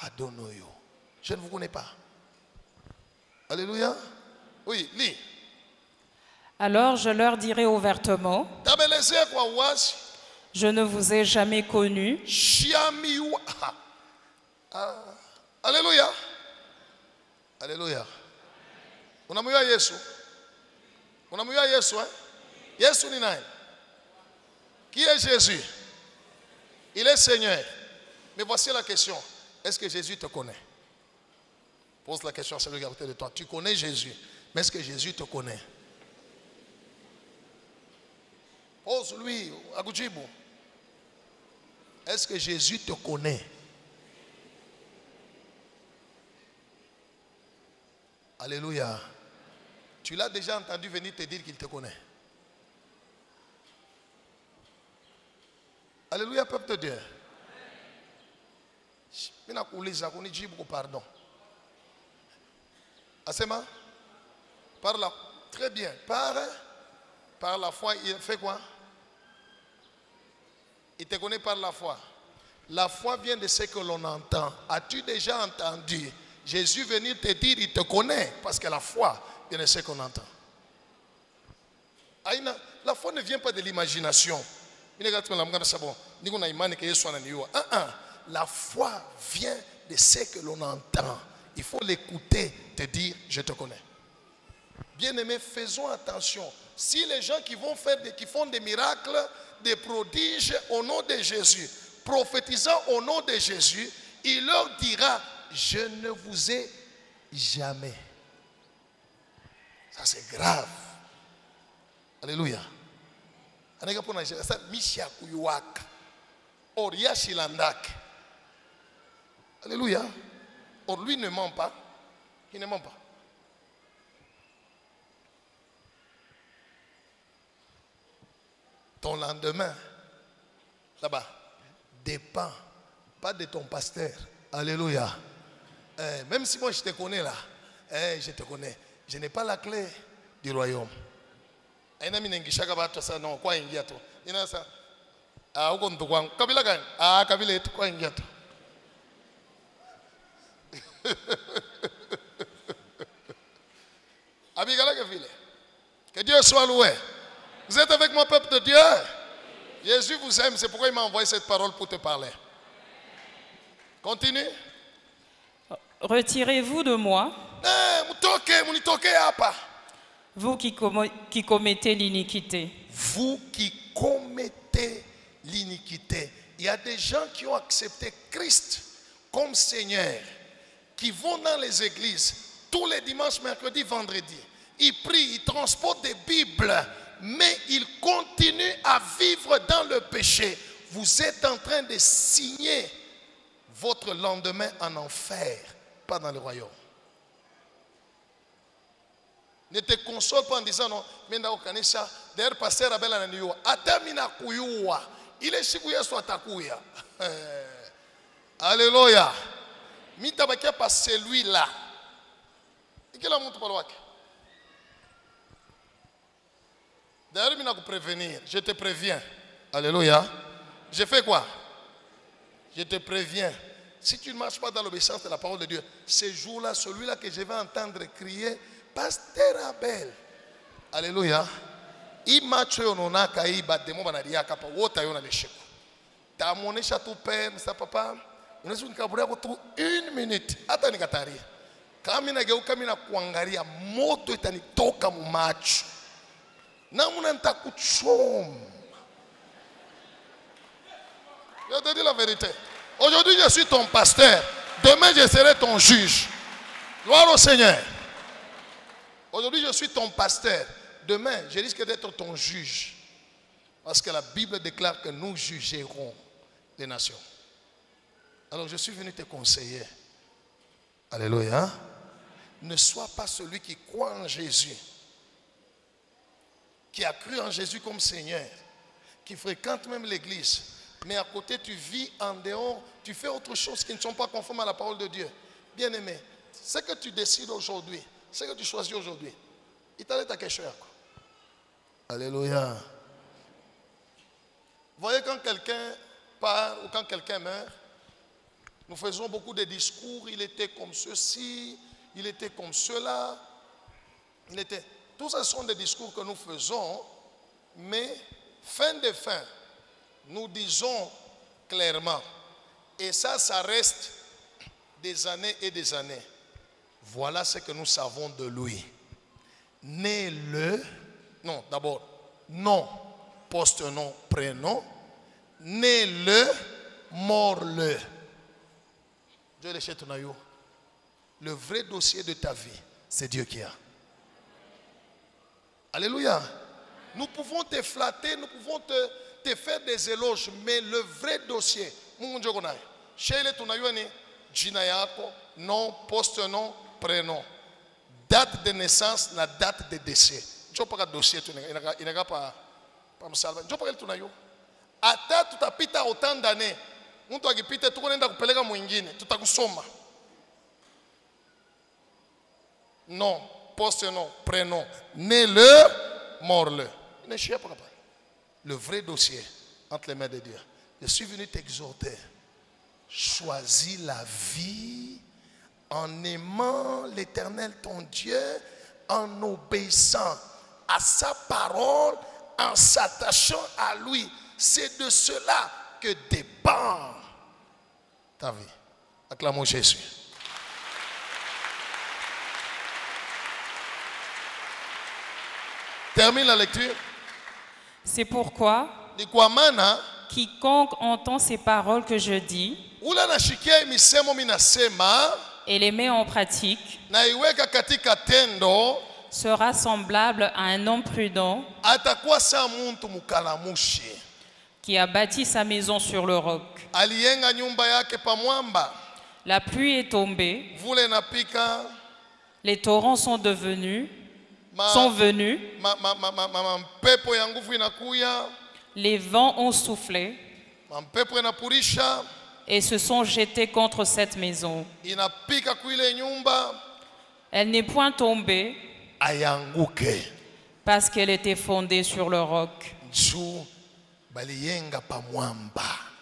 Adonoyo, je ne vous connais pas. Alléluia. Oui, lis. alors je leur dirai ouvertement, je ne vous ai jamais connu. Alléluia. Alléluia. Unamuya Yesu. Unamuya Yesu, hein? Yesu ni nani? Qui est Jésus? Il est Seigneur. Mais voici la question. Est-ce que Jésus te connaît? Pose la question à celui qui est à côté de toi. Tu connais Jésus, mais est-ce que Jésus te connaît? Pose-lui, Agudjibou. Est-ce que Jésus te connaît? Alléluia. Tu l'as déjà entendu venir te dire qu'il te connaît. Alléluia, peuple de Dieu. Pardon. Asema? Par la... Très bien. Par la foi, il fait quoi? Il te connaît par la foi. La foi vient de ce que l'on entend. As-tu déjà entendu Jésus venir te dire il te connaît? Parce que la foi vient de ce qu'on entend. La foi ne vient pas de l'imagination. La foi vient de ce que l'on entend. Il faut l'écouter, te dire je te connais. Bien-aimés, faisons attention. Si les gens qui font des miracles, des prodiges au nom de Jésus, prophétisant au nom de Jésus, il leur dira, je ne vous ai jamais. Ça c'est grave. Alléluia. Alléluia. Or lui ne ment pas. Il ne ment pas. Ton lendemain, là-bas, dépend pas de ton pasteur. Alléluia. Même si moi je te connais là, je te connais. Je n'ai pas la clé du royaume. Non, quoi ingiato. Ina sa uko ndugu kabila gani? Kabila yetu kwa ingiato. Que Dieu soit loué. Vous êtes avec mon peuple de Dieu? Jésus vous aime, c'est pourquoi il m'a envoyé cette parole pour te parler. Continue. Retirez-vous de moi, vous qui commettez l'iniquité. Vous qui commettez l'iniquité. Il y a des gens qui ont accepté Christ comme Seigneur, qui vont dans les églises tous les dimanches, mercredis, vendredis. Ils prient, ils transportent des Bibles, mais ils continuent à vivre dans le péché. Vous êtes en train de signer votre lendemain en enfer, pas dans le royaume. Ne te console pas en disant non, mais d'ailleurs, pasteur Abel Ananiwa, Atamina Kuyua, il est chikuya soit takuya. Alléluia. Mitabakia pas celui-là. D'ailleurs, il m'a prévenir. Je te préviens. Alléluia. Je fais quoi? Je te préviens. Si tu ne marches pas dans l'obéissance de la parole de Dieu, ce jour-là, celui-là que je vais entendre crier, Pasteur Abel. Alléluia. Il m'a tué au nonaka, il bat des mots banadia kapa wota yona lesheko. T'as mon château père, ça papa. On est une cabria pour 1 minute. Attends, Nikatari. Kamina geu kamina kuangaria moto itanitoka mu macho. Namuna nitakuchoma. Je te dis la vérité. Aujourd'hui, je suis ton pasteur. Demain, je serai ton juge. Gloire au Seigneur. Aujourd'hui, je suis ton pasteur. Demain, je risque d'être ton juge. Parce que la Bible déclare que nous jugerons les nations. Alors, je suis venu te conseiller. Alléluia. Ne sois pas celui qui croit en Jésus, qui a cru en Jésus comme Seigneur, qui fréquente même l'église, mais à côté tu vis en dehors, tu fais autre chose qui ne sont pas conformes à la parole de Dieu. Bien-aimé, ce que tu décides aujourd'hui, ce que tu choisis aujourd'hui, il t'arrête à quelque chose. Alléluia. Vous voyez, quand quelqu'un part ou quand quelqu'un meurt, nous faisons beaucoup de discours, il était comme ceci, il était comme cela, Tout ça sont des discours que nous faisons, mais fin de fin, nous disons clairement, et ça reste des années et des années. Voilà ce que nous savons de lui. Né-le, non, d'abord, nom, poste-nom, prénom, né-le, mort-le. Dieu le chète naïo. le vrai dossier de ta vie, c'est Dieu qui a. Alléluia. Nous pouvons te flatter, nous pouvons te faire des éloges, mais le vrai dossier, nom, poste-nom, prénom, date de naissance, la date de décès. Je ne sais pas dossier, il n'y a pas me salver. Je ne sais pas yo. Ata tutapita autant d'années, mtu akipita tukoenda kupeleka mwingine, tutakusoma. Nom, poste-nom, prénom, né-le, mort-le. Le vrai dossier entre les mains de Dieu. Je suis venu t'exhorter. Choisis la vie en aimant l'Éternel ton Dieu, en obéissant à sa parole, en s'attachant à lui. C'est de cela que dépend ta vie. Acclamons Jésus. Termine la lecture. C'est pourquoi quiconque entend ces paroles que je dis et les met en pratique sera semblable à un homme prudent qui a bâti sa maison sur le roc. La pluie est tombée, les torrents sont venus, les vents ont soufflé et se sont jetés contre cette maison. Elle n'est point tombée parce qu'elle était fondée sur le roc.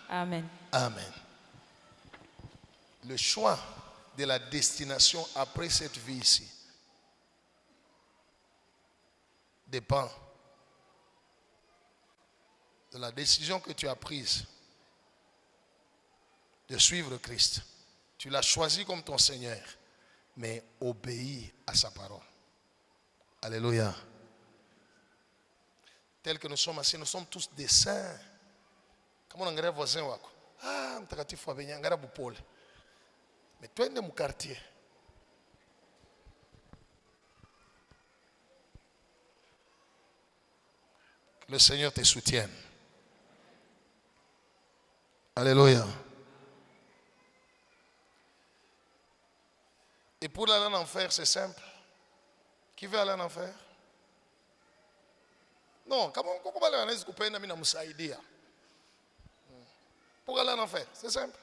Amen. Amen. Le choix de la destination après cette vie ici dépend de la décision que tu as prise de suivre Christ. Tu l'as choisi comme ton Seigneur, mais obéis à sa parole. Alléluia. Tel que nous sommes assis, nous sommes tous des saints. Comme on a voisin, ah, mtakatifu abenye ngara bupole. Mais toi, tu es mon quartier. Que le Seigneur te soutienne. Alléluia. Et pour aller en enfer, c'est simple. Qui veut aller en enfer? Non, comment aller en enfer? Pour aller en enfer, c'est simple.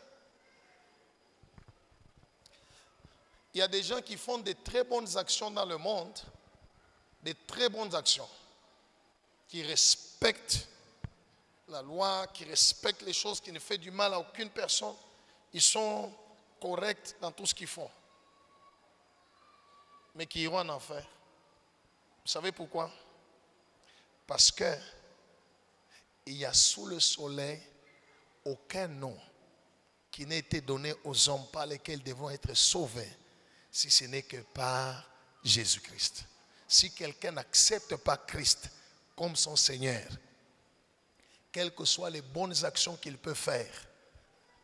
Il y a des gens qui font de très bonnes actions dans le monde, de très bonnes actions, qui respectent la loi, qui respectent les choses, qui ne font du mal à aucune personne. Ils sont corrects dans tout ce qu'ils font. Mais qui iront en enfer. Vous savez pourquoi? Parce que il y a sous le soleil aucun nom qui n'a été donné aux hommes par lesquels devront être sauvés, si ce n'est que par Jésus-Christ. Si quelqu'un n'accepte pas Christ comme son Seigneur, quelles que soient les bonnes actions qu'il peut faire,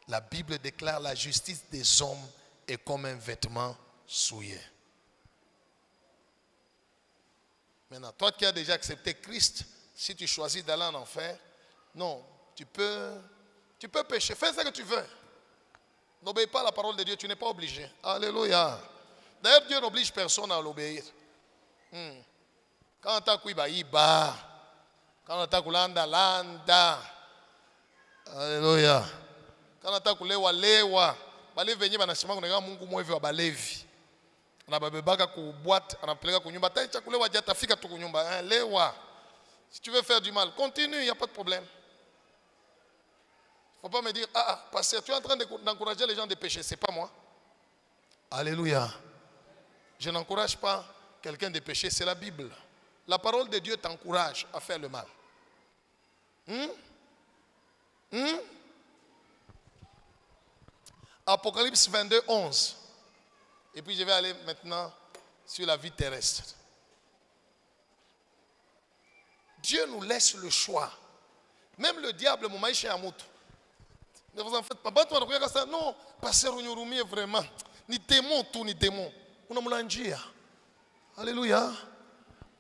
la Bible déclare la justice des hommes est comme un vêtement souillé. Maintenant, toi qui as déjà accepté Christ, si tu choisis d'aller en enfer, non, tu peux pécher, fais ce que tu veux. N'obéis pas à la parole de Dieu, tu n'es pas obligé. Alléluia. D'ailleurs, Dieu n'oblige personne à l'obéir. Quand tu as couiba, quand tu as kulanda, landa. Alléluia. Quand tu as kulewa, lewa. Bale venye banasema kunega Mungu mwevi wa balevi. Anabebaka ku boîte, anapeleka ku nyumba. Ta chakula waje tafika tu ku nyumba. Lewa. Si tu veux faire du mal, continue, il n'y a pas de problème. Il ne faut pas me dire, pasteur, tu es en train d'encourager les gens de pécher, ce n'est pas moi. Alléluia. Je n'encourage pas quelqu'un de pécher, c'est la Bible. La parole de Dieu t'encourage à faire le mal. Apocalypse 22, 11. Et puis je vais aller maintenant sur la vie terrestre. Dieu nous laisse le choix. Même le diable, mon maïché Amoutou. Ne vous en faites pas. Non, pasteur Onyurumi est vraiment. Ni démon, tout ni démon. On a mon. Alléluia.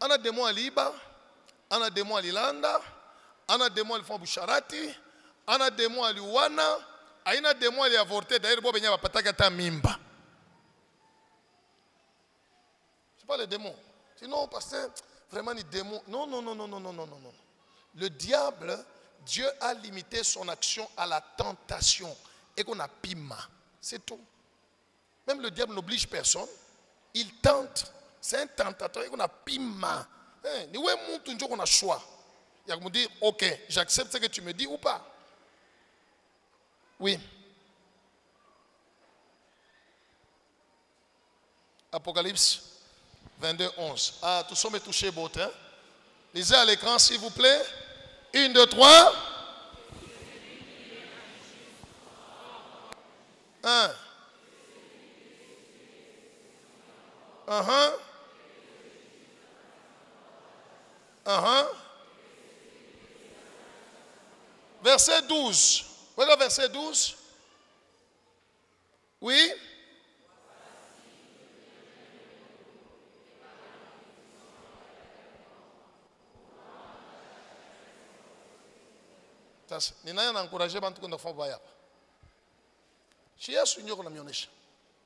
On a démon à Liba. On a démon à Lilanda. On a démon à Lifambusharati. On a démon à Liwana. On a démon à l'avorté. D'ailleurs, Bob Benya va patagata mimba. C'est pas les démons. Sinon, pasteur, vraiment les démons. Non, non, non, non, non, non, non, non, non. Le diable, Dieu a limité son action à la tentation et qu'on a pima. C'est tout. Même le diable n'oblige personne. Il tente. C'est un tentateur et qu'on a pima. Ni ouais, mon jour on a choix. Il y a que me dire, ok, j'accepte ce que tu me dis ou pas. Oui. Apocalypse 22, 11. Ah, tous sommes touchés, beau, hein? Lisez à l'écran, s'il vous plaît. 1, 2, 3. 1. Verset 12. Regarde verset 12. Oui.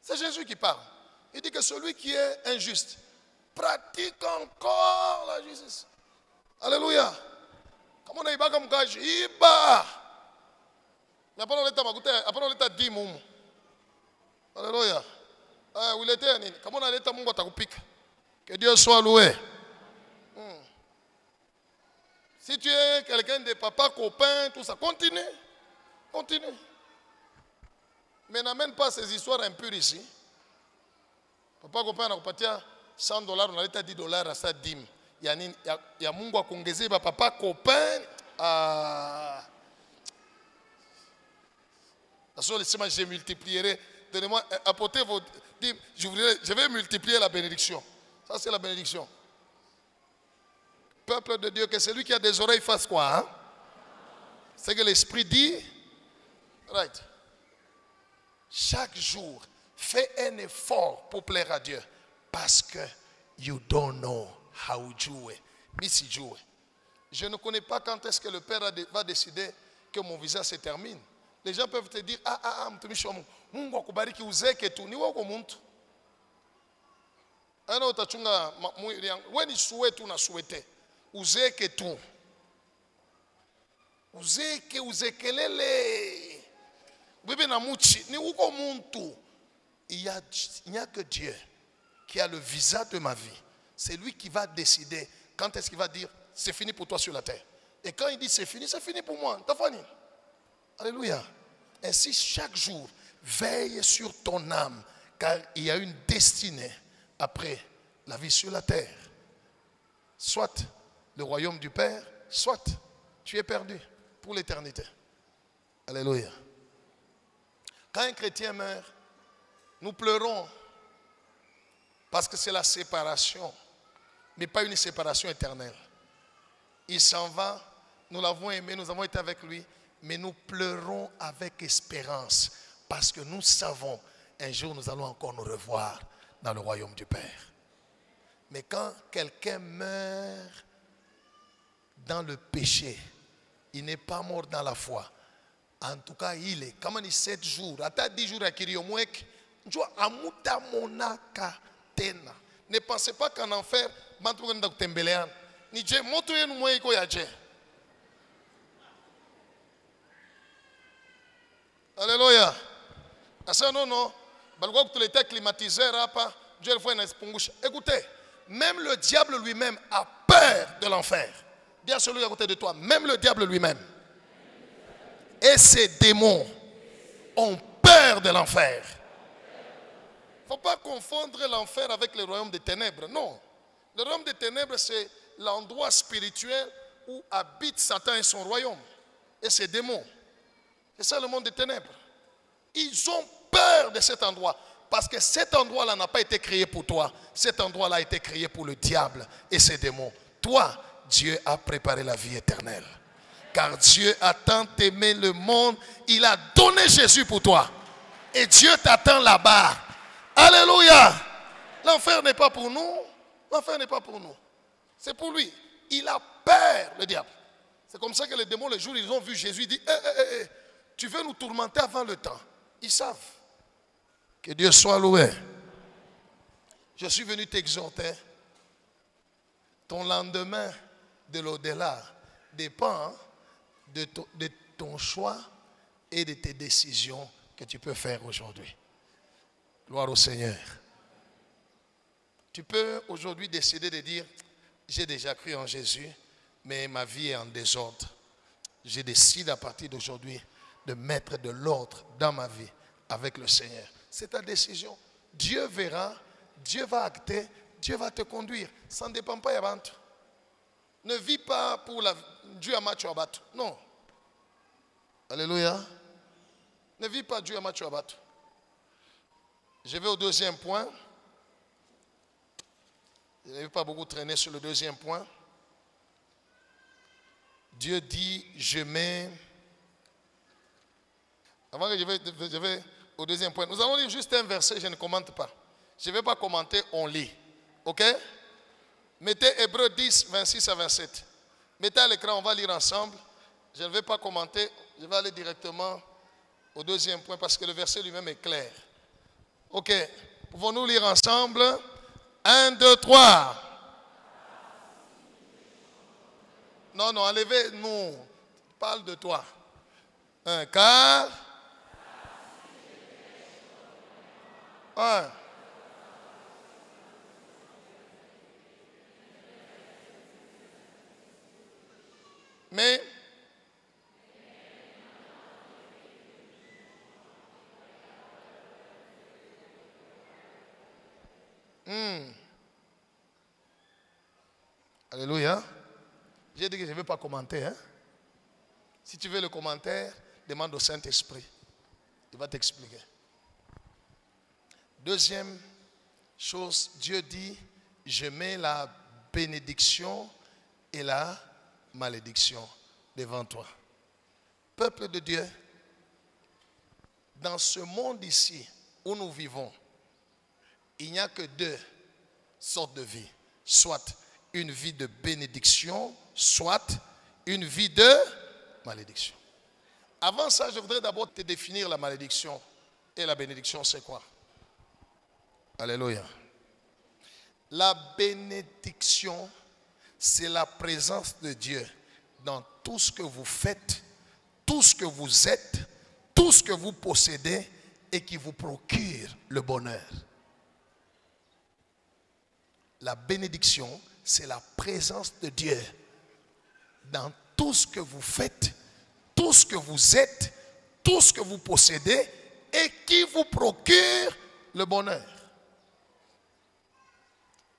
C'est Jésus qui parle. Il dit que celui qui est injuste pratique encore la justice. Alléluia. Comment on a iba comme gage? Iba. Mais après on l'état dit moum. Alléluia. Où il était? Comment on a l'état moum batakupik? Que Dieu soit loué. Si tu es quelqu'un de papa, copain, tout ça, continue. Continue. Mais n'amène pas ces histoires impures ici. Papa, copain, on a payé $100, on a l'état $10 à sa dîme. Il y a mungu à congéser, papa, copain. Je multiplierai. Donnez-moi, apportez vos dîmes. Je vais multiplier la bénédiction. Ça, c'est la bénédiction. Peuple de Dieu, que celui qui a des oreilles fasse quoi, hein? C'est que l'Esprit dit. Right. Chaque jour, fais un effort pour plaire à Dieu. Parce que you don't know how to jouer. Missy jouer. Je ne connais pas quand est-ce que le Père va décider que mon visa se termine. Les gens peuvent te dire, mtumishi wa Mungu, Mungu akubariki uzeke tu. Ni wako muntu. Ana utachunga mwili yangu. Wewe ni souhaite tu na souhaite. Uzeke tu. Uzeke uzekelele. Bébé na muchi, ni uko muntu. Il n'y a que Dieu qui a le visa de ma vie. C'est lui qui va décider quand est-ce qu'il va dire c'est fini pour toi sur la terre. Et quand il dit c'est fini pour moi. T'as fini. Alléluia. Ainsi chaque jour, veille sur ton âme car il y a une destinée après la vie sur la terre. Soit le royaume du Père, soit tu es perdu pour l'éternité. Alléluia. Quand un chrétien meurt, nous pleurons parce que c'est la séparation, mais pas une séparation éternelle. Il s'en va, nous l'avons aimé, nous avons été avec lui, mais nous pleurons avec espérance parce que nous savons un jour nous allons encore nous revoir dans le royaume du Père. Mais quand quelqu'un meurt dans le péché, il n'est pas mort dans la foi. En tout cas, il est. Comment il 7 jours, à 10 jours à Kiriomwek, ne pensez pas qu'en enfer, Alléluia. Non, écoutez, même le diable lui-même a peur de l'enfer. Dis à celui à côté de toi, même le diable lui-même et ses démons ont peur de l'enfer. Il ne faut pas confondre l'enfer avec le royaume des ténèbres. Non. Le royaume des ténèbres, c'est l'endroit spirituel où habite Satan et son royaume. Et ses démons. C'est ça le monde des ténèbres. Ils ont peur de cet endroit. Parce que cet endroit-là n'a pas été créé pour toi. Cet endroit-là a été créé pour le diable et ses démons. Toi, Dieu a préparé la vie éternelle. Car Dieu a tant aimé le monde, il a donné Jésus pour toi. Et Dieu t'attend là-bas. Alléluia. L'enfer n'est pas pour nous. L'enfer n'est pas pour nous. C'est pour lui. Il a peur, le diable. C'est comme ça que les démons, le jour où ils ont vu Jésus, ils disent, tu veux nous tourmenter avant le temps. Ils savent. Que Dieu soit loué. Je suis venu t'exhorter. Ton lendemain de l'au-delà dépend de ton choix et de tes décisions que tu peux faire aujourd'hui. Gloire au Seigneur. Tu peux aujourd'hui décider de dire, j'ai déjà cru en Jésus, mais ma vie est en désordre. Je décide à partir d'aujourd'hui de mettre de l'ordre dans ma vie avec le Seigneur. C'est ta décision. Dieu verra, Dieu va acter, Dieu va te conduire. Ça ne dépend pas de toi. Ne vis pas pour Dieu à match ou à battre. Non. Alléluia. Ne vis pas Dieu à match ou à battre. Je vais au deuxième point. Je ne vais pas beaucoup traîner sur le deuxième point. Dieu dit, je mets... Avant que je vais au deuxième point. Nous allons lire juste un verset, je ne commente pas. Je ne vais pas commenter, on lit. Ok? Mettez Hébreux 10, 26 à 27. Mettez à l'écran, on va lire ensemble. Je ne vais pas commenter, je vais aller directement au deuxième point parce que le verset lui-même est clair. Ok, pouvons-nous lire ensemble? 1, 2, 3. Non, enlevez, nous. Parle de toi. Car. 1. Mais. Alléluia. J'ai dit que je ne vais pas commenter. Hein? Si tu veux le commentaire, demande au Saint-Esprit. Il va t'expliquer. Deuxième chose, Dieu dit, je mets la bénédiction et la malédiction devant toi. Peuple de Dieu, dans ce monde ici où nous vivons, il n'y a que deux sortes de vie. Soit une vie de bénédiction, soit une vie de malédiction. Avant ça, je voudrais d'abord te définir la malédiction. Et la bénédiction, c'est quoi? Alléluia. La bénédiction, c'est la présence de Dieu dans tout ce que vous faites, tout ce que vous êtes, tout ce que vous possédez et qui vous procure le bonheur. La bénédiction, c'est la présence de Dieu dans tout ce que vous faites, tout ce que vous êtes, tout ce que vous possédez et qui vous procure le bonheur.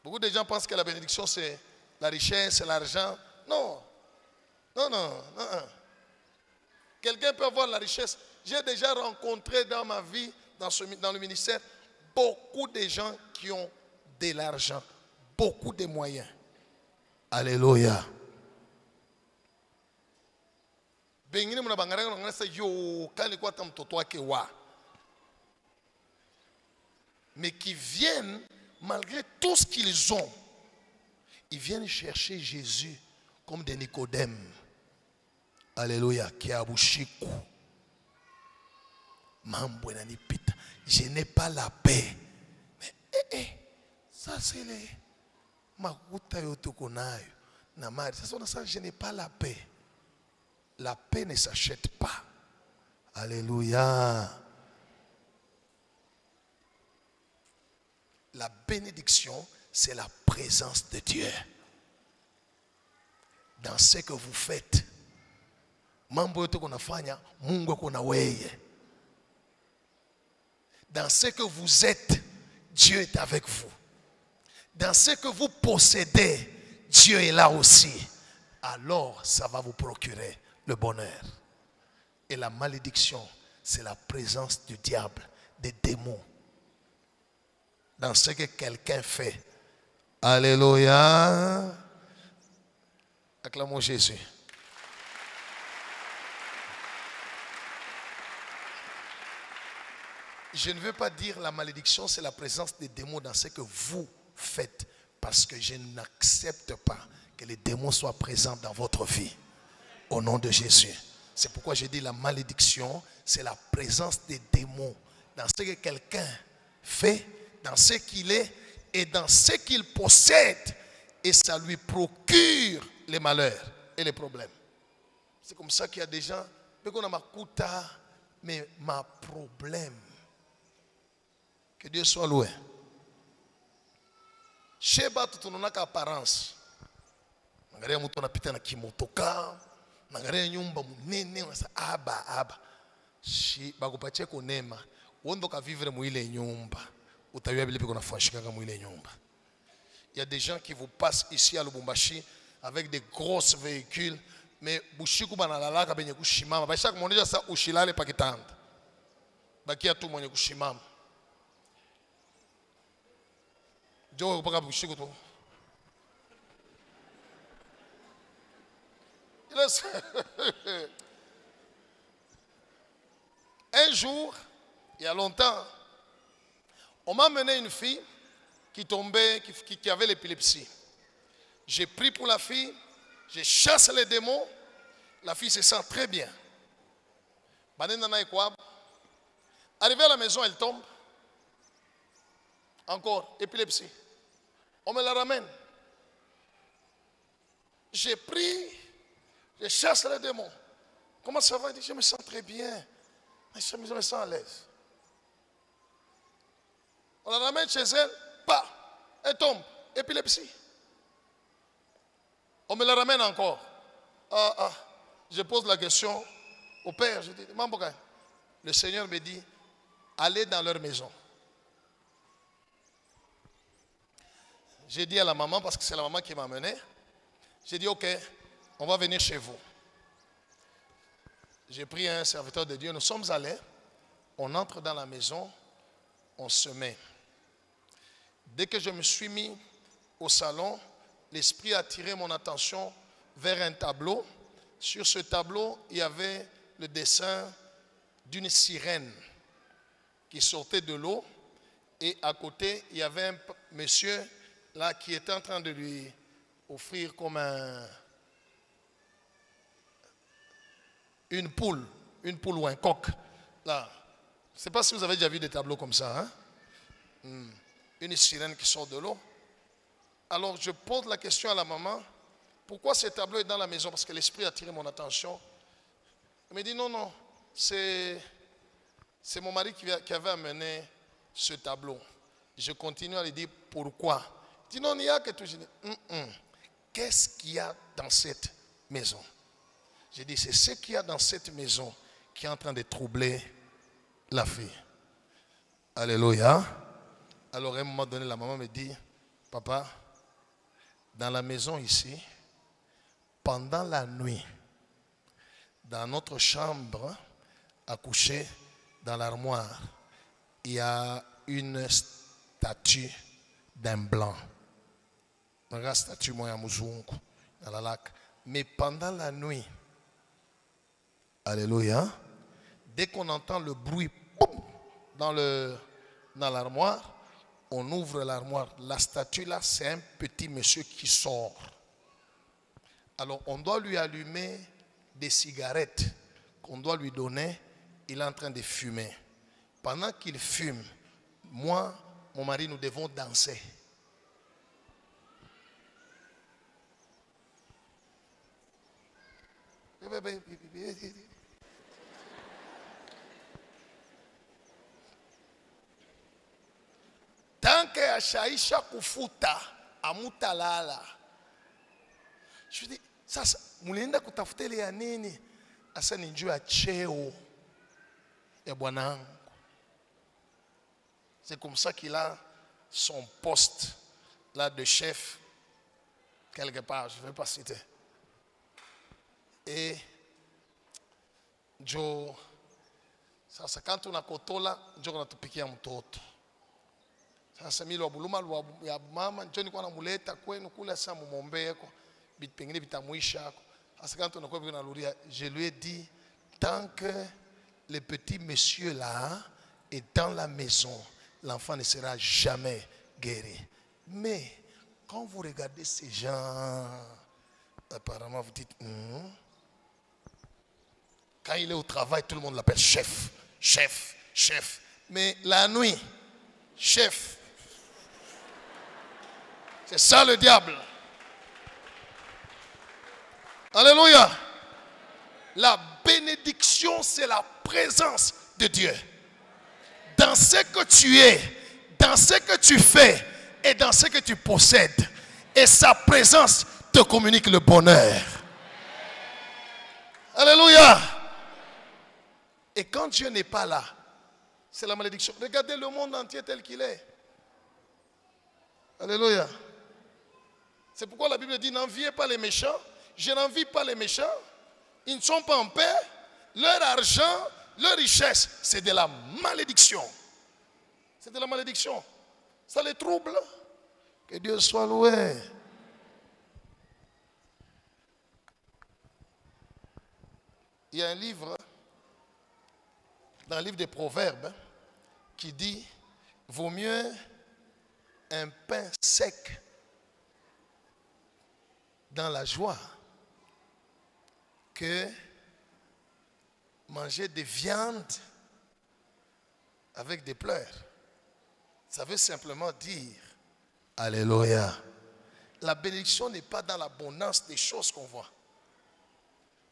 Beaucoup de gens pensent que la bénédiction, c'est la richesse, c'est l'argent. Non. Non. Quelqu'un peut avoir la richesse. J'ai déjà rencontré dans ma vie, dans le ministère, beaucoup de gens qui ont de l'argent, beaucoup de moyens. Alléluia. Mais qui viennent, malgré tout ce qu'ils ont, ils viennent chercher Jésus comme des Nicodèmes. Alléluia. Qui a bouchikou. Je n'ai pas la paix. Mais ça c'est les makuta yotokonayo na mari. Ça je n'ai pas la paix. La paix ne s'achète pas. Alléluia. La bénédiction, c'est la présence de Dieu dans ce que vous faites. Mambo yote kunafanya Mungu ako na wewe. Dans ce que vous êtes, Dieu est avec vous. Dans ce que vous possédez, Dieu est là aussi. Alors, ça va vous procurer le bonheur. Et la malédiction, c'est la présence du diable, des démons. Dans ce que quelqu'un fait. Alléluia. Acclamons Jésus. Je ne veux pas dire la malédiction, c'est la présence des démons dans ce que vous faites. Parce que je n'accepte pas que les démons soient présents dans votre vie. Au nom de Jésus. C'est pourquoi je dis la malédiction, c'est la présence des démons dans ce que quelqu'un fait, dans ce qu'il est et dans ce qu'il possède. Et ça lui procure les malheurs et les problèmes. C'est comme ça qu'il y a des gens, mais ma problème. Que Dieu soit loué. Sheba tout n'a qu'apparence. Nangaria mtu anapita na kimotoka, nangaria nyumba munene, unasa aba. Shi bakupatie konema. Wondo ka vivre mu ile nyumba. Utayua bile biko nafashikanga mu ile nyumba. Il y a des gens qui vous passent ici à Lubumbashi avec des grosses véhicules, mais bushiku banalalaka benye kushimama. Baisha kumonesha sa ushilale pakitanda. Bakia tu mwenye kushimama. Jo paka bushiku tu. Un jour, il y a longtemps, on m'a mené une fille qui tombait, qui avait l'épilepsie. J'ai pris pour la fille, je chasse les démons, la fille se sent très bien. Arrivée à la maison, elle tombe. Encore, épilepsie. On me la ramène. J'ai pris, je chasse les démons. Comment ça va? Elle dit, je me sens très bien. Je me sens à l'aise. On la ramène chez elle, elle tombe, épilepsie. On me la ramène encore. Je pose la question au père. Je dis, le Seigneur me dit, allez dans leur maison. J'ai dit à la maman, parce que c'est la maman qui m'a amené, j'ai dit, ok, on va venir chez vous. J'ai pris un serviteur de Dieu, nous sommes allés, on entre dans la maison, on se met. Dès que je me suis mis au salon, l'Esprit a attiré mon attention vers un tableau. Sur ce tableau, il y avait le dessin d'une sirène qui sortait de l'eau. Et à côté, il y avait un monsieur là qui était en train de lui offrir comme une poule ou un coq. Là. Je ne sais pas si vous avez déjà vu des tableaux comme ça. Hein? Une sirène qui sort de l'eau. Alors je pose la question à la maman, pourquoi ce tableau est dans la maison? Parce que l'Esprit a attiré mon attention. Elle me dit non, c'est mon mari qui avait amené ce tableau. Je continue à lui dire pourquoi. Il dit non, il n'y a que tout. Je dis, qu'est-ce qu'il y a dans cette maison? J'ai dit, c'est ce qu'il y a dans cette maison qui est en train de troubler la fille. Alléluia. Alors à un moment donné, la maman me dit, papa, dans la maison ici, pendant la nuit, dans notre chambre à coucher, dans l'armoire, il y a une statue d'un blanc. Une statue moya muzungu dans la lac. Mais pendant la nuit, alléluia, dès qu'on entend le bruit dans l'armoire, on ouvre l'armoire. La statue là, c'est un petit monsieur qui sort. Alors on doit lui allumer des cigarettes qu'on doit lui donner. Il est en train de fumer. Pendant qu'il fume, moi, mon mari, nous devons danser. Tant que ashaisha kufuta amutalala. Je dis, sasa mulienda kutafuta ile ya nini? Asa ni njoo ya cheo ya bwanangu. C'est comme ça qu'il a son poste là de chef quelque part, je ne vais pas citer. Et Joe, sasa quand on a kotola, Joe anatupikia mtoto. Sasa mimi lo buluma ya mama njoo nilikuwa namuleta kwenu kule sasa muombe yako bit pengine bitamwisha yako. Sasa quand on a quoi naluria, je lui ai dit tant que le petit monsieur là et dans la maison, l'enfant ne sera jamais guéri. Mais quand vous regardez ces gens, apparemment vous dites, quand il est au travail, tout le monde l'appelle chef, chef, chef. Mais la nuit, chef. C'est ça le diable. Alléluia. La bénédiction, c'est la présence de Dieu. Dans ce que tu es, dans ce que tu fais et dans ce que tu possèdes. Et sa présence te communique le bonheur. Alléluia. Et quand Dieu n'est pas là, c'est la malédiction. Regardez le monde entier tel qu'il est. Alléluia. C'est pourquoi la Bible dit, n'enviez pas les méchants. Je n'envie pas les méchants. Ils ne sont pas en paix. Leur argent, leur richesse, c'est de la malédiction. C'est de la malédiction. Ça les trouble. Que Dieu soit loué. Il y a un livre, dans le livre des Proverbes, qui dit, vaut mieux un pain sec dans la joie que manger des viandes avec des pleurs. Ça veut simplement dire, alléluia. La bénédiction n'est pas dans l'abondance des choses qu'on voit.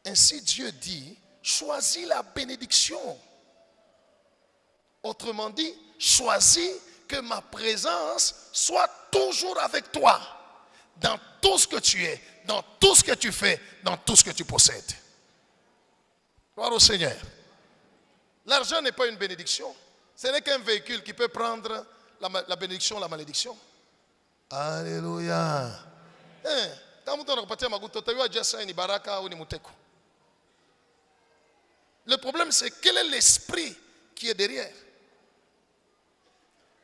Ainsi Dieu dit, choisis la bénédiction. Autrement dit, choisis que ma présence soit toujours avec toi. Dans tout ce que tu es, dans tout ce que tu fais, dans tout ce que tu possèdes. Gloire au Seigneur. L'argent n'est pas une bénédiction. Ce n'est qu'un véhicule qui peut prendre la bénédiction, la malédiction. Alléluia. Le problème, c'est quel est l'esprit qui est derrière.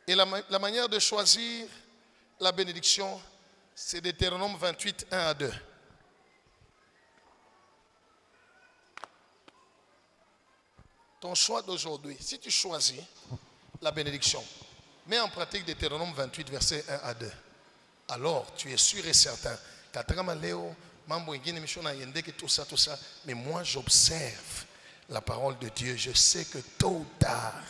Et la manière de choisir la bénédiction, c'est Deutéronome 28, 1 à 2. Ton choix d'aujourd'hui, si tu choisis la bénédiction, mets en pratique Deutéronome 28, verset 1 à 2. Alors, tu es sûr et certain, tout ça, mais moi j'observe la parole de Dieu. Je sais que tôt ou tard,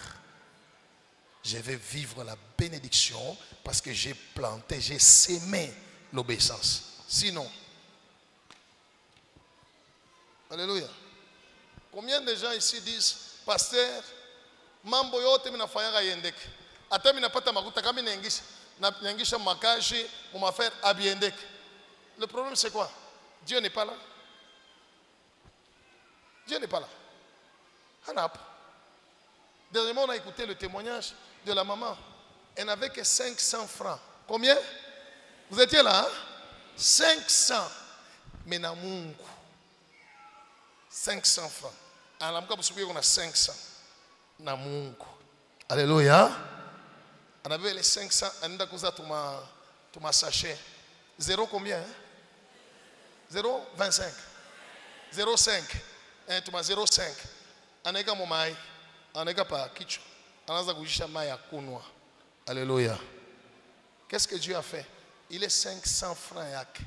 je vais vivre la bénédiction parce que j'ai planté, j'ai sémé l'obéissance. Sinon, alléluia. Combien de gens ici disent, pasteur, mambo yote minafanyanga yendeke. Ata minapata makuta kama nengisha makashi mumafere abiendeke. Le problème c'est quoi? Dieu n'est pas là. Dieu n'est pas là. Hanap. Dernièrement, on a écouté le témoignage de la maman. Elle n'avait que 500 francs. Combien? Vous étiez là, hein? 500. Mais na Mungu. 500 francs. En la on a 500. Na Mungu. Alléluia. On avait les 500. On a ma sachet. 0 combien? Hein? 0, 25. 0,5. Tu m'as 0,5. Aneka momai. Aneka pa kicho. Anaza kujisha mai akunwa. Alléluia. Qu'est-ce que Dieu a fait? Il est 500 francs yak.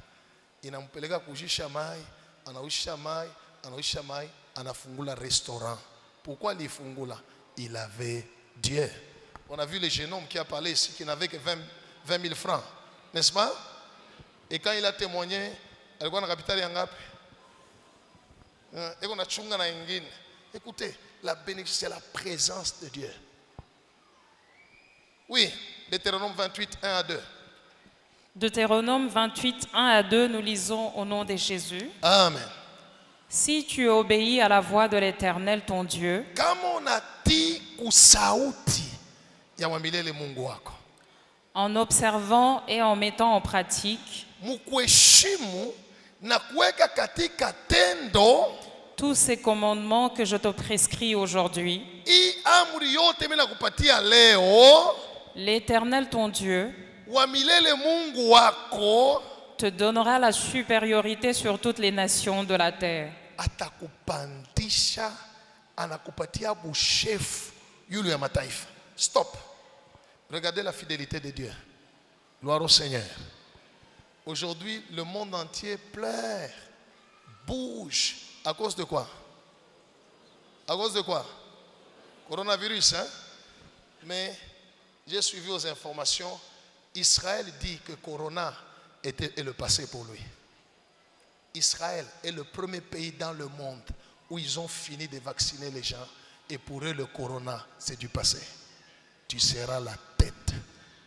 Inampeleka kujisha mai, anausha mai, anausha mai, anafungula restaurant. Pourquoi il fungula? Il avait Dieu. On a vu le jeune homme qui a parlé ici, qui n'avait que 20 000 francs. N'est-ce pas? Et quand il a témoigné, alikuwa na kapitali ya ngapi? Eko na chunga na ingine. Écoutez, la bénédiction, c'est la présence de Dieu. Oui, Deutéronome 28, 1 à 2. Deutéronome 28, 1 à 2, nous lisons au nom de Jésus. Amen. Si tu obéis à la voix de l'Éternel ton Dieu, en observant et en mettant en pratique tous ces commandements que je te prescris aujourd'hui, l'Éternel ton Dieu te donnera la supériorité sur toutes les nations de la terre. Yulu ya mataifa. Stop. Regardez la fidélité de Dieu. Gloire au Seigneur. Aujourd'hui, le monde entier pleure, bouge. À cause de quoi? À cause de quoi? Coronavirus, hein? Mais j'ai suivi aux informations. Israël dit que Corona est le passé pour lui. Israël est le premier pays dans le monde où ils ont fini de vacciner les gens. Et pour eux, le Corona, c'est du passé. Tu seras la tête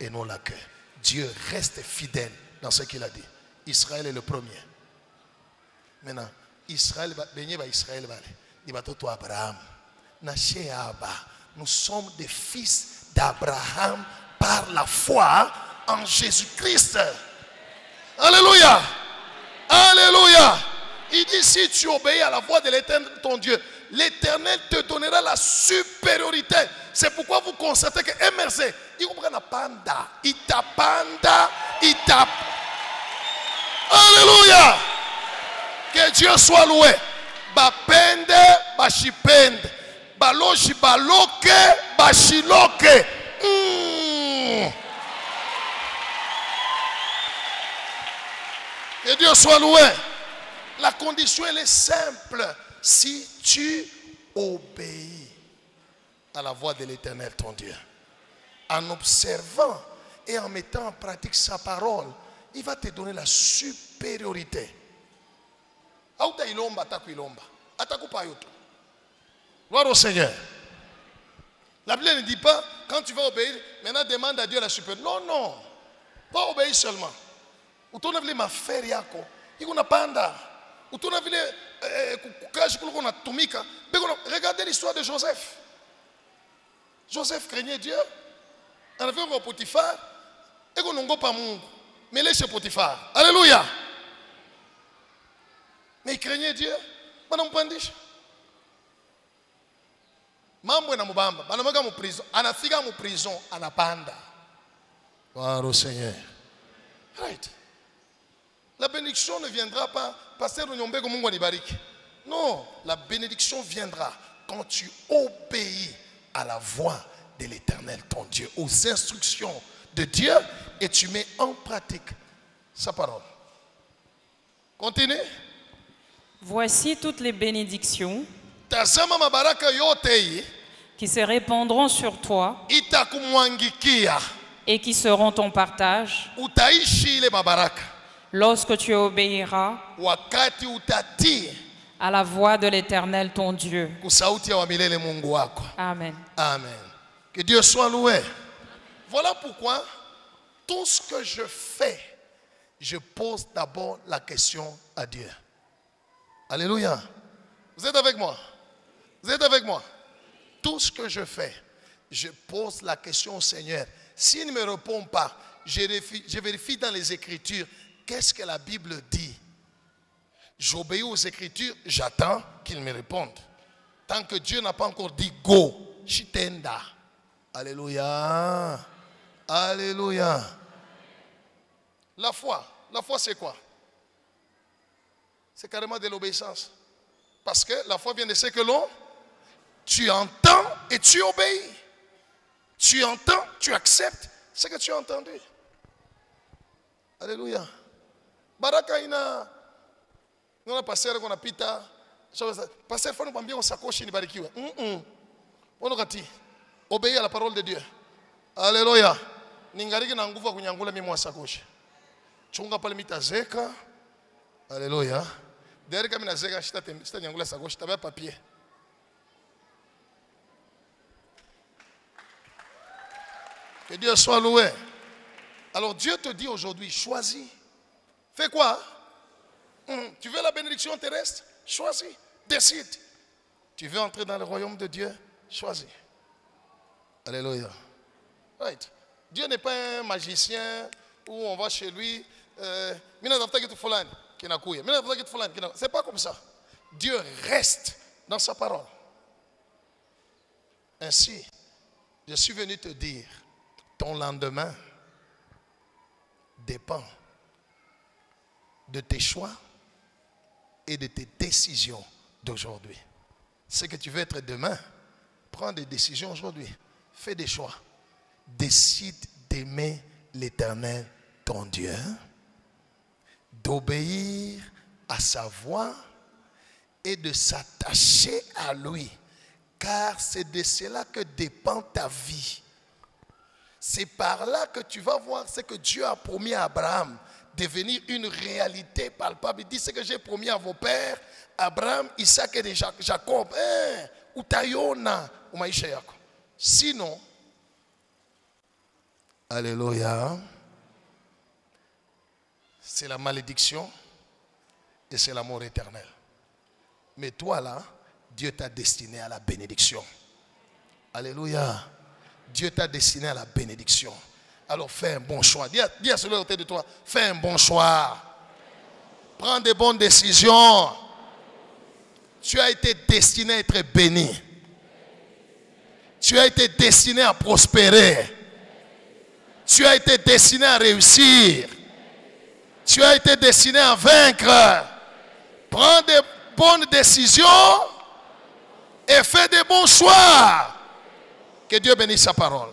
et non la queue. Dieu reste fidèle dans ce qu'il a dit. Israël est le premier. Maintenant, Israël, Israël, Abraham. Nous sommes des fils d'Abraham par la foi en Jésus-Christ. Alléluia. Alléluia. Il dit, si tu obéis à la voix de l'Éternel, ton Dieu, l'Éternel te donnera la supériorité. C'est pourquoi vous constatez que MRC, il comprend la panda. Il tapanda, il tape. Alléluia. Que Dieu soit loué. Bapende, bashipende. Baloji baloke, bashiloke. Que Dieu soit loué. La condition, elle est simple. Si tu obéis à la voix de l'Éternel, ton Dieu, en observant et en mettant en pratique sa parole, il va te donner la supériorité. Gloire au Seigneur. La Bible ne dit pas, quand tu vas obéir, maintenant demande à Dieu la supériorité. Non, non. Pas obéir seulement. Utona vile maferi yako iko napanda. Utona vile kukaji kuliko natumika. Regardez l'histoire de Joseph. Joseph craignait Dieu. En avait un Potiphar. Et qu'on n'ongo pas Mungu. Mais il est chez Potiphar. Alléluia. Mais il craignait Dieu. Madame Pandich. Mambo na mubamba. Banamaga mu prison. Anafika mu prison. Anapanda. Gloire au Seigneur. Right. La bénédiction ne viendra pas parce que Mungu anibariki. Non, la bénédiction viendra quand tu obéis à la voix de l'Éternel, ton Dieu, aux instructions de Dieu et tu mets en pratique sa parole. Continue. Voici toutes les bénédictions Tazama mabaraka yote qui se répandront sur toi itakumwangikia et qui seront ton partage utaishi ile mabaraka lorsque tu obéiras wakati utatii à la voix de l'Éternel ton Dieu. kusauti ya wa milele Mungu wako. Amen. Amen. Que Dieu soit loué. Voilà pourquoi tout ce que je fais, je pose d'abord la question à Dieu. Alléluia. Vous êtes avec moi? Vous êtes avec moi? Tout ce que je fais, je pose la question au Seigneur. S'il ne me répond pas, je vérifie dans les Écritures qu'est-ce que la Bible dit. J'obéis aux Écritures, j'attends qu'il me réponde. Tant que Dieu n'a pas encore dit go, shitenda. Alléluia. Alléluia. La foi c'est quoi? C'est carrément de l'obéissance. Parce que la foi vient de ce que l'on, tu entends et tu obéis. Tu entends, tu acceptes ce que tu as entendu. Alléluia. Baraka ina nona passer qu'on a pita. Passer faut nous bambia on sakoshi ni barikiwe. Ono kati. Obéir à la parole de Dieu. Alléluia. Ningariki na nguvu kunyangula mimi sakoshi. Chunga pale mitazeka. Alléluia. Derrière kama nazeka shita nyangula sakoshi tabia papier. Que Dieu soit loué. Alors Dieu te dit aujourd'hui, choisis. Fais quoi? Tu veux la bénédiction terrestre? Choisis. Décide. Tu veux entrer dans le royaume de Dieu? Choisis. Alléluia. Right. Dieu n'est pas un magicien où on va chez lui. C'est pas comme ça. Dieu reste dans sa parole. Ainsi, je suis venu te dire, ton lendemain dépend de tes choix et de tes décisions d'aujourd'hui. Ce que tu veux être demain Prends des décisions aujourd'hui. Fais des choix. Décide d'aimer l'Éternel, ton Dieu, d'obéir à sa voix et de s'attacher à lui. Car c'est de cela que dépend ta vie. C'est par là que tu vas voir ce que Dieu a promis à Abraham, devenir une réalité palpable. Il dit ce que j'ai promis à vos pères, Abraham, Isaac et Jacob. Utayona, umaisha yako. Sinon, alléluia, c'est la malédiction et c'est la mort éternelle. Mais toi là, Dieu t'a destiné à la bénédiction. Alléluia. Dieu t'a destiné à la bénédiction. Alors fais un bon choix. Dis à celui à côté de toi, fais un bon choix. Prends des bonnes décisions. Tu as été destiné à être béni. Tu as été destiné à prospérer. Tu as été destiné à réussir. Tu as été destiné à vaincre. Prends des bonnes décisions et fais des bons choix. Que Dieu bénisse sa parole.